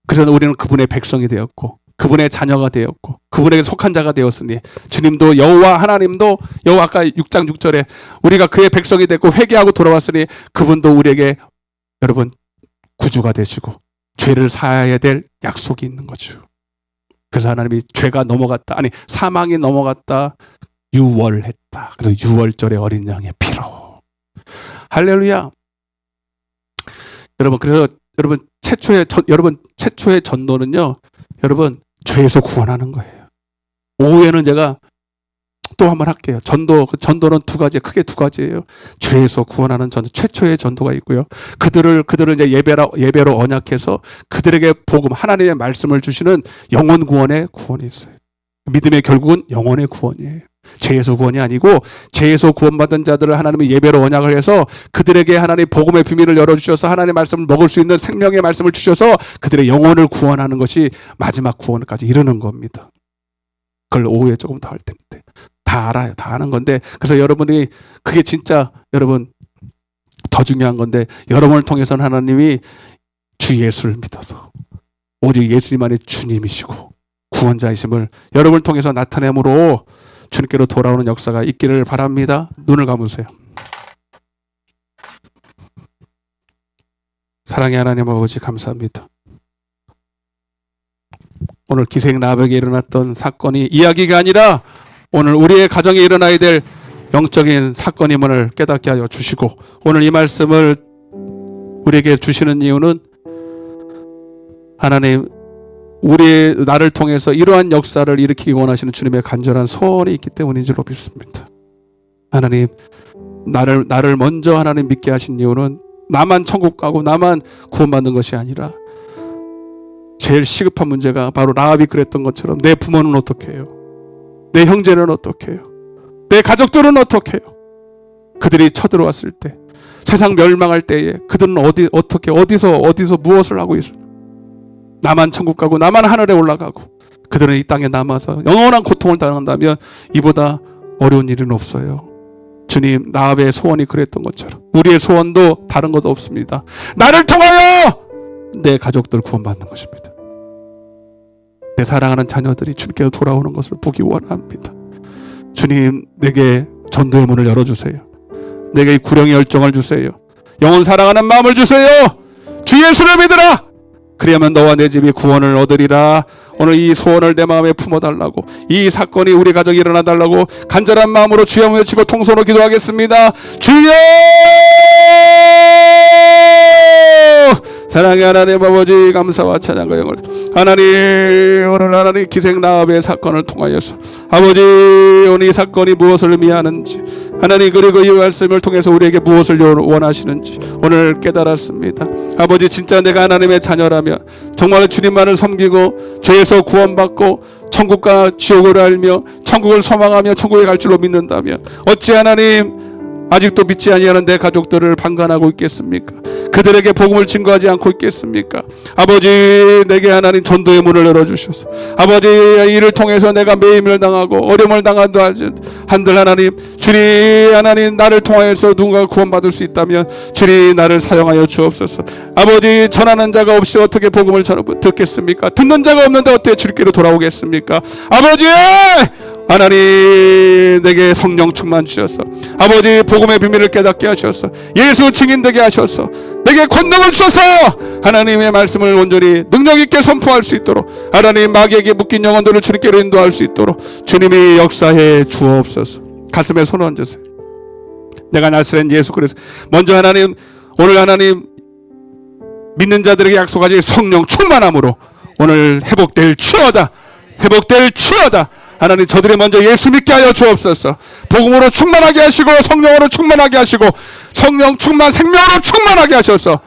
그래서 우리는 그분의 백성이 되었고 그분의 자녀가 되었고 그분에게 속한 자가 되었으니 주님도 여호와 하나님도 여호와 아까 6장 6절에 우리가 그의 백성이 됐고 회개하고 돌아왔으니 그분도 우리에게 여러분 구주가 되시고 죄를 사해야 될 약속이 있는 거죠. 그래서 하나님이 죄가 넘어갔다. 아니 사망이 넘어갔다. 유월했다. 그래서 유월절의 어린 양의 피로. 할렐루야. 여러분 그래서 여러분 최초의 전도는요. 여러분 죄에서 구원하는 거예요. 오후에는 제가 또 한 번 할게요. 전도는 크게 두 가지예요. 죄에서 구원하는 전도, 최초의 전도가 있고요. 그들을 이제 예배로 언약해서 그들에게 복음, 하나님의 말씀을 주시는 영혼 구원의 구원이 있어요. 믿음의 결국은 영혼의 구원이에요. 죄에서 구원이 아니고 죄에서 구원받은 자들을 하나님의 예배로 언약을 해서 그들에게 하나님 복음의 비밀을 열어주셔서 하나님의 말씀을 먹을 수 있는 생명의 말씀을 주셔서 그들의 영혼을 구원하는 것이 마지막 구원까지 이르는 겁니다. 그걸 오후에 조금 더 할 텐데 다 알아요. 다 아는 건데 그래서 여러분이 그게 진짜 여러분 더 중요한 건데 여러분을 통해서는 하나님이 주 예수를 믿어서 오직 예수님만이 주님이시고 구원자이심을 여러분을 통해서 나타내므로 주님께로 돌아오는 역사가 있기를 바랍니다. 눈을 감으세요. 사랑의 하나님 아버지 감사합니다. 오늘 기생 라벡에 일어났던 사건이 이야기가 아니라 오늘 우리의 가정에 일어나야 될 영적인 사건임을 깨닫게 하여 주시고 오늘 이 말씀을 우리에게 주시는 이유는 하나님 나를 통해서 이러한 역사를 일으키기 원하시는 주님의 간절한 소원이 있기 때문인 줄로 믿습니다. 하나님 나를 먼저 하나님 믿게 하신 이유는 나만 천국 가고 나만 구원받는 것이 아니라 제일 시급한 문제가 바로 라합이 그랬던 것처럼 내 부모는 어떻게 해요? 내 형제는 어떻게 해요? 내 가족들은 어떻게 해요? 그들이 쳐들어왔을 때 세상 멸망할 때에 그들은 어디서 무엇을 하고 있을까? 나만 천국 가고 나만 하늘에 올라가고 그들은 이 땅에 남아서 영원한 고통을 당한다면 이보다 어려운 일은 없어요. 주님 라합의 소원이 그랬던 것처럼 우리의 소원도 다른 것도 없습니다. 나를 통하여 내 가족들 구원받는 것입니다. 내 사랑하는 자녀들이 주님께로 돌아오는 것을 보기 원합니다. 주님 내게 전도의 문을 열어주세요. 내게 이 구령의 열정을 주세요. 영혼 사랑하는 마음을 주세요. 주 예수를 믿으라. 그리하면 너와 내 집이 구원을 얻으리라. 오늘 이 소원을 내 마음에 품어달라고, 이 사건이 우리 가정에 일어나달라고 간절한 마음으로 주여 외치고 통성으로 기도하겠습니다. 주여! 사랑의 하나님 아버지, 감사와 찬양과 영을 하나님, 오늘 하나님 기생 라합의 사건을 통하여서 아버지, 오늘 이 사건이 무엇을 의미하는지 하나님, 그리고 이 말씀을 통해서 우리에게 무엇을 원하시는지 오늘 깨달았습니다. 아버지, 진짜 내가 하나님의 자녀라면 정말 주님만을 섬기고 죄에서 구원받고 천국과 지옥을 알며 천국을 소망하며 천국에 갈 줄로 믿는다면 어찌 하나님 아직도 믿지 아니하는 내 가족들을 방관하고 있겠습니까? 그들에게 복음을 증거하지 않고 있겠습니까? 아버지, 내게 하나님 전도의 문을 열어주셔서 아버지, 이를 통해서 내가 매임을 당하고 어려움을 당한다 한들 하나님, 주님 하나님, 나를 통하여서 누군가 구원받을 수 있다면 주님 나를 사용하여 주옵소서. 아버지, 전하는 자가 없이 어떻게 복음을 듣겠습니까? 듣는 자가 없는데 어떻게 주께로 돌아오겠습니까? 아버지, 하나님, 내게 성령 충만 주셔서 아버지, 복음의 비밀을 깨닫게 하셔서 예수 증인되게 하셔서 내게 권능을 주셔서 하나님의 말씀을 온전히 능력 있게 선포할 수 있도록 하나님, 마귀에게 묶인 영혼들을 주님께로 인도할 수 있도록 주님이 역사해 주옵소서. 가슴에 손을 얹으세요. 내가 나스렛 예수 그리스도, 먼저 하나님, 오늘 하나님 믿는 자들에게 약속하지 성령 충만함으로 오늘 회복될 주어다, 회복될 주어다. 하나님, 저들이 먼저 예수 믿게 하여 주옵소서. 복음으로 충만하게 하시고 성령으로 충만하게 하시고 성령 충만, 생명으로 충만하게 하셔서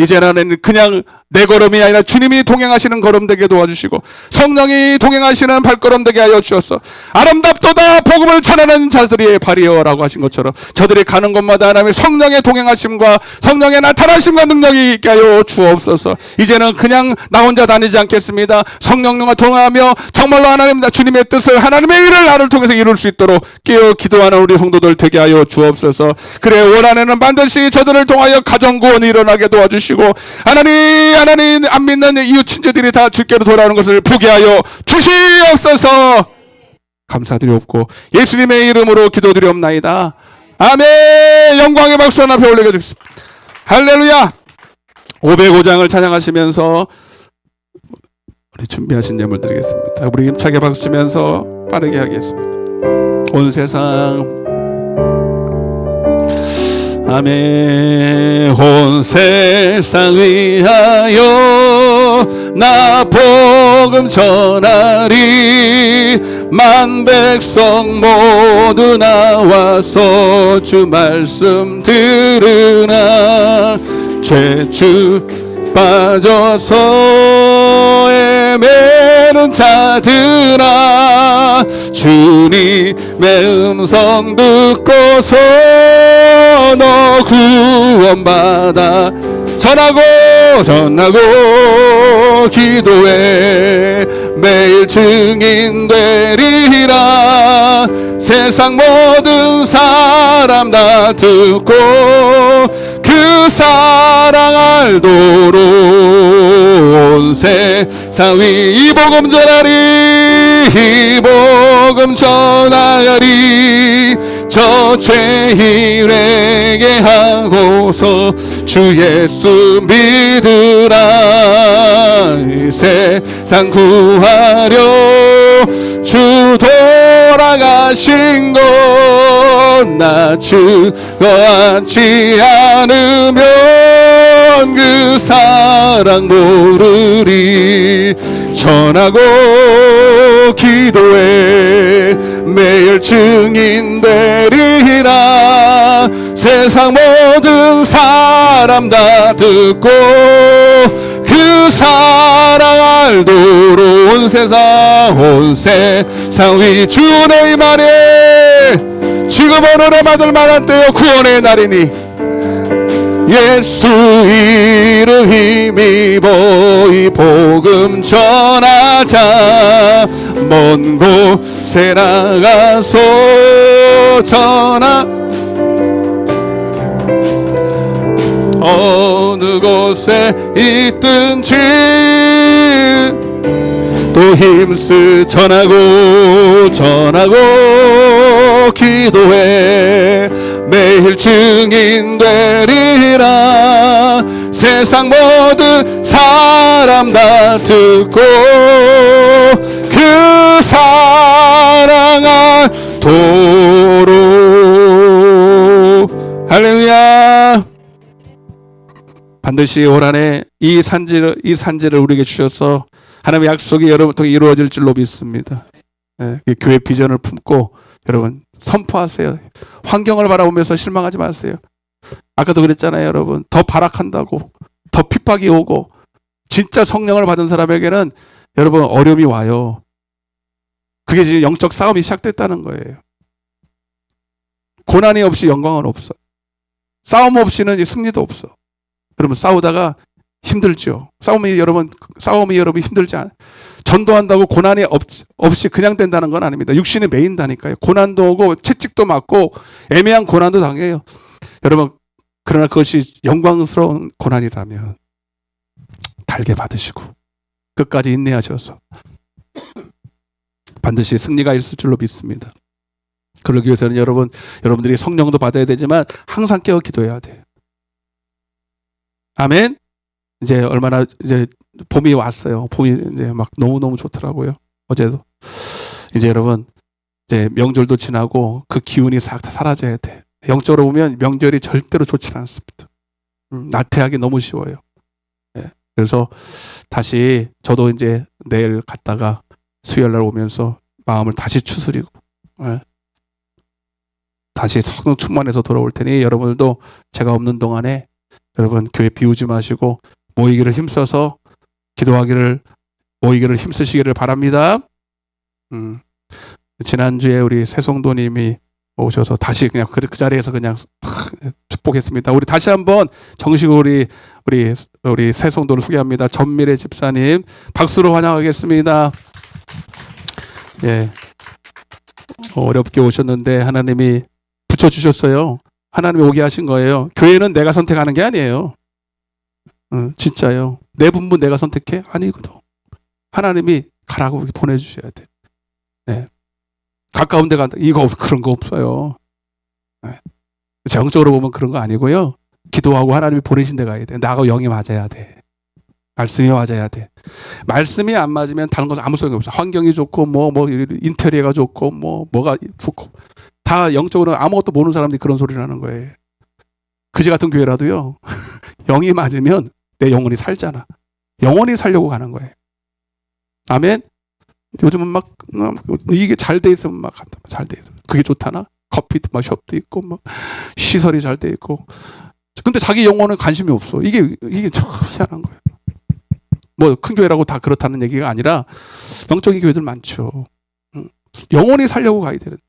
이제 하나님 그냥 내 걸음이 아니라 주님이 동행하시는 걸음 되게 도와주시고 성령이 동행하시는 발걸음 되게 하여 주셔서 아름답도다 복음을 전하는 자들의 발이여라고 하신 것처럼 저들이 가는 곳마다 하나님의 성령의 동행하심과 성령의 나타나심과 능력이 있게 하여 주옵소서. 이제는 그냥 나 혼자 다니지 않겠습니다. 성령님과 동행하며 정말로 하나님, 주님의 뜻을, 하나님의 일을 나를 통해서 이룰 수 있도록 깨어 기도하는 우리 성도들 되게 하여 주옵소서. 그래, 올 한해는 반드시 저들을 통하여 가정구원이 일어나게 도와주시고 하나님 안 믿는 이웃 친구들이 다 주께로 돌아오는 것을 보게 하여 주시옵소서. 감사드리옵고 예수님의 이름으로 기도드리옵나이다. 아멘. 영광의 박수 하나 올리게 되겠습니다. 할렐루야. 505장을 찬양하시면서 우리 준비하신 예물 드리겠습니다. 우리 힘차게 박수 치면서 빠르게 하겠습니다. 온 세상 아멘. 온 세상 위하여 나 복음 전하리. 만 백성 모두 나와서 주 말씀 들으나 죄주 빠져서 헤매는 자들아 주님의 음성 듣고서 너 구원받아 전하고 기도해 매일 증인 되리라. 세상 모든 사람 다 듣고 그 사랑 알도록 온 세상 위 이 복음 전하리. 이 복음 전하리. 저 죄인 회개하고서 주 예수 믿으라. 이 세상 구하려 주 돌아가신 것 나 즐거워하지 않으면 그 사랑 모르리. 전하고 기도해 매일 증인 되리라. 세상 모든 사람 다 듣고 그 사랑 알도록 온 세상 위 주의 말에 지금 오늘의 받을 만한 때요 구원의 날이니 예수 이름 힘입어 이 복음 전하자. 먼 곳에 나가서 전하 어느 곳에 있든지 또 힘쓰 전하고 기도해 매일 증인 되리라. 세상 모든 사람 다 듣고 그 사랑하도록. 할렐루야. 반드시 올 한해 이 산지를 우리에게 주셔서 하나님의 약속이 여러분 통해 이루어질 줄로 믿습니다. 교회 비전을 품고 여러분 선포하세요. 환경을 바라보면서 실망하지 마세요. 아까도 그랬잖아요, 여러분. 더 발악한다고, 더 핍박이 오고, 진짜 성령을 받은 사람에게는 여러분 어려움이 와요. 그게 지금 영적 싸움이 시작됐다는 거예요. 고난이 없이 영광은 없어. 싸움 없이는 승리도 없어. 여러분 싸우다가 힘들죠. 싸움이 여러분 힘들지 않아요. 전도한다고 고난이 없이 그냥 된다는 건 아닙니다. 육신이 메인다니까요. 고난도 오고 채찍도 맞고 애매한 고난도 당해요. 여러분 그러나 그것이 영광스러운 고난이라면 달게 받으시고 끝까지 인내하셔서 반드시 승리가 있을 줄로 믿습니다. 그러기 위해서는 여러분들이 성령도 받아야 되지만 항상 깨어 기도해야 돼요. 아멘. 이제 봄이 왔어요. 봄이 이제 막 너무너무 좋더라고요. 어제도. 이제 여러분, 이제 명절도 지나고 그 기운이 싹 다 사라져야 돼. 영적으로 보면 명절이 절대로 좋지 않습니다. 나태하기 너무 쉬워요. 네. 그래서 다시 저도 이제 내일 갔다가 수요일 날 오면서 마음을 다시 추스리고, 네. 다시 성령 충만해서 돌아올 테니 여러분들도 제가 없는 동안에 여러분 교회 비우지 마시고 모이기를 힘써서 모이기를 힘쓰시기를 바랍니다. 지난주에 우리 새송도님이 오셔서 다시 그냥 그 자리에서 그냥 축복했습니다. 우리 다시 한번 정식으로 우리 새송도를 소개합니다. 전미래 집사님 박수로 환영하겠습니다. 예, 어렵게 오셨는데 하나님이 붙여주셨어요. 하나님이 오게 하신 거예요. 교회는 내가 선택하는 게 아니에요. 진짜요. 내 분부 내가 선택해? 아니거든. 하나님이 가라고 보내주셔야 돼. 네. 가까운 데 간다. 그런 거 없어요. 네. 정적으로 보면 그런 거 아니고요. 기도하고 하나님이 보내신 데 가야 돼. 나하고 영이 맞아야 돼. 말씀이 맞아야 돼. 말씀이 안 맞으면 다른 건 아무 소용이 없어. 환경이 좋고 인테리어가 좋고 뭐가 좋고 다 영적으로 아무것도 모르는 사람들이 그런 소리를 하는 거예요. 그지 같은 교회라도요. 영이 맞으면 내 영혼이 살잖아. 영혼이 살려고 가는 거예요. 아멘. 요즘은 막 이게 잘 돼 있으면 막 간다. 잘 돼 있어. 그게 좋다나? 커피도 숍도 있고 시설이 잘 돼 있고. 근데 자기 영혼은 관심이 없어. 이게 참 희한한 거예요. 큰 교회라고 다 그렇다는 얘기가 아니라 영적인 교회들 많죠. 영혼이 살려고 가야 되는데.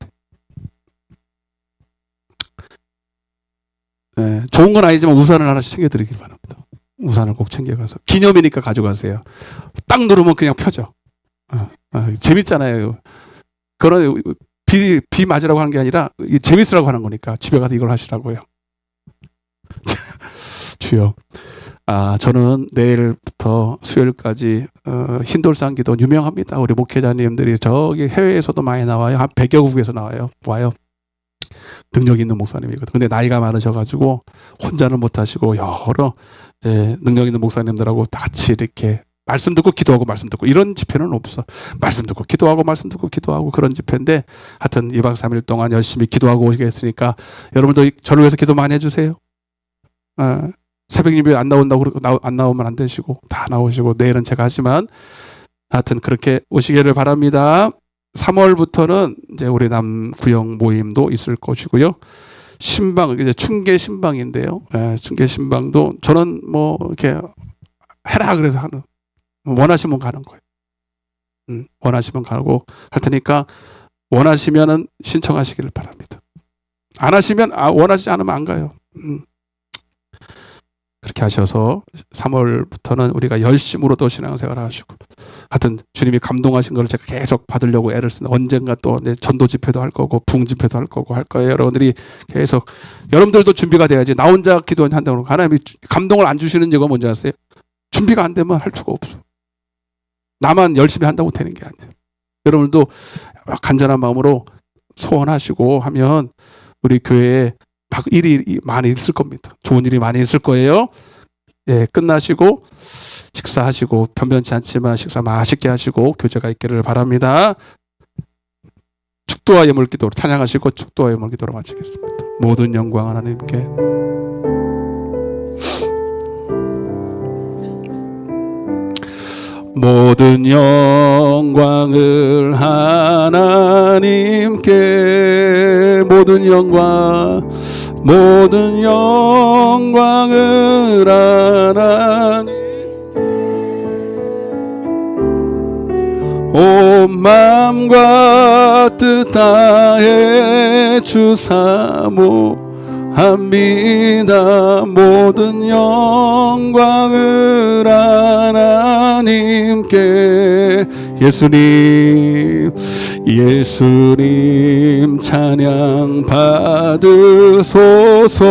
네, 좋은 건 아니지만 우산을 하나씩 챙겨드리길 바랍니다. 우산을 꼭 챙겨가서 기념이니까 가져가세요. 딱 누르면 그냥 펴져. 재밌잖아요. 그런 비 맞으라고 하는 게 아니라 재밌으라고 하는 거니까 집에 가서 이걸 하시라고요. 주여. 저는 내일부터 수요일까지 흰돌산 기도 유명합니다. 우리 목회자님들이 저기 해외에서도 많이 나와요. 한 100여 국에서 와요. 능력 있는 목사님이거든. 근데 나이가 많으셔가지고 혼자는 못하시고 여러 능력 있는 목사님들하고 같이 이렇게 말씀 듣고 기도하고 말씀 듣고 이런 집회는 없어. 말씀 듣고 기도하고 말씀 듣고 기도하고 그런 집회인데 하여튼 2박 3일 동안 열심히 기도하고 오시겠으니까 여러분도 저를 위해서 기도 많이 해주세요. 새벽 예배 안 나온다고 안 나오면 안 되시고 다 나오시고 내일은 제가 하지만 하여튼 그렇게 오시기를 바랍니다. 3월부터는 이제 우리 남구영 모임도 있을 것이고요. 신방 이제 충계 신방인데요. 충계 신방도 저는 이렇게 해라 그래서 하는 원하시면 가는 거예요. 원하시면 가고 할 테니까 원하시면은 신청하시기를 바랍니다. 안 하시면 원하시지 않으면 안 가요. 그렇게 하셔서 3월부터는 우리가 열심으로 또 신앙생활 하시고 하여튼 주님이 감동하신 걸 제가 계속 받으려고 애를 쓰는 언젠가 또 전도 집회도 할 거고 붕 집회도 할 거고 할 거예요. 여러분들이 계속 여러분들도 준비가 돼야지. 나 혼자 기도한다고 하나님이 감동을 안 주시는 이유가 뭔지 아세요? 준비가 안 되면 할 수가 없어. 나만 열심히 한다고 되는 게 아니에요. 여러분들도 간절한 마음으로 소원하시고 하면 우리 교회에 일이 많이 있을 겁니다. 좋은 일이 많이 있을 거예요. 예, 끝나시고 식사하시고 변변치 않지만 식사 맛있게 하시고 교제가 있기를 바랍니다. 축도와 예물 기도로 찬양하시고 축도와 예물 기도로 마치겠습니다. 모든 영광 하나님께. 모든 영광을 하나님께, 모든 영광을 하나님, 온 마음과 뜻 다해 주 사모합니다. 모든 영광을 하나님께. 예수님 찬양 받으소서.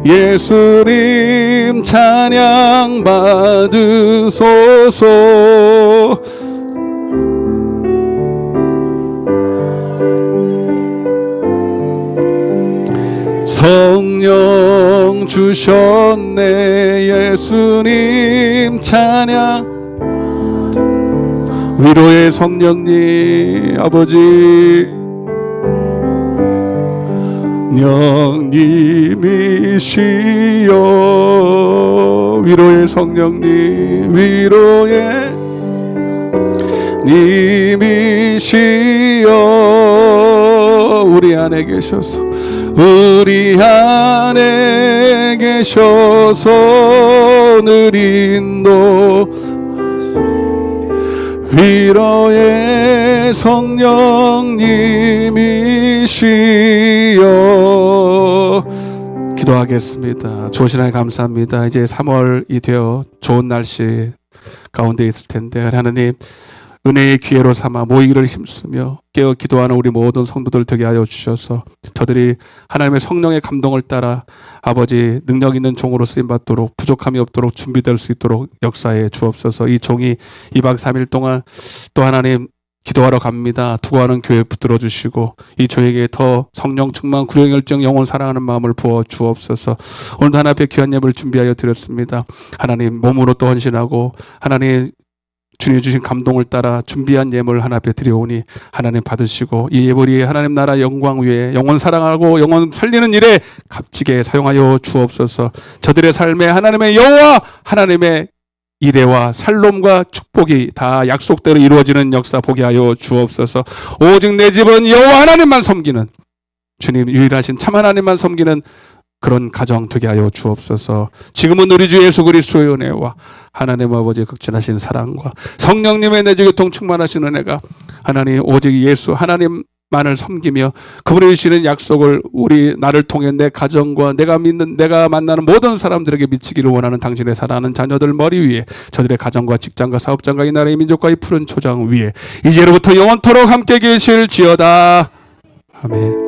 예수님 찬양 받으소서. 성령 주셨네. 예수님 찬양. 위로의 성령님 아버지, 성령님이시여. 위로의 성령님, 위로의 님이시여. 우리 안에 계셔서, 우리 안에 계셔서 늘 인도. 위로의 성령님이시여. 기도하겠습니다. 좋으신 하나님 감사합니다. 이제 3월이 되어 좋은 날씨 가운데 있을 텐데 하나님, 은혜의 기회로 삼아 모이기를 힘쓰며 깨어 기도하는 우리 모든 성도들 되게 하여 주셔서 저들이 하나님의 성령의 감동을 따라 아버지 능력 있는 종으로 쓰임받도록, 부족함이 없도록 준비될 수 있도록 역사해 주옵소서. 이 종이 2박 3일 동안 또 하나님 기도하러 갑니다. 투구하는 교회 붙들어 주시고 이 종에게 더 성령 충만, 구령 열정, 영혼 사랑하는 마음을 부어 주옵소서. 오늘도 하나님 앞에 귀한 예물을 준비하여 드렸습니다. 하나님 몸으로 또 헌신하고 하나님 주님 주신 감동을 따라 준비한 예물 하나 앞에 드려오니 하나님 받으시고 이 예물이 하나님 나라 영광 위에 영혼 사랑하고 영혼 살리는 일에 값지게 사용하여 주옵소서. 저들의 삶에 하나님의 여호와 하나님의 이레와 살롬과 축복이 다 약속대로 이루어지는 역사 보게 하여 주옵소서. 오직 내 집은 여호와 하나님만 섬기는, 주님 유일하신 참 하나님만 섬기는 그런 가정 되게 하여 주옵소서. 지금은 우리 주 예수 그리스도의 은혜와 하나님 아버지의 극진하신 사랑과 성령님의 내주교통 충만하신 은혜가 하나님 오직 예수 하나님만을 섬기며 그분이 주시는 약속을 우리 나를 통해 내 가정과 내가 믿는 내가 만나는 모든 사람들에게 미치기를 원하는 당신의 사랑하는 자녀들 머리 위에, 저들의 가정과 직장과 사업장과 이 나라의 민족과 이 푸른 초장 위에 이제로부터 영원토록 함께 계실지어다. 아멘.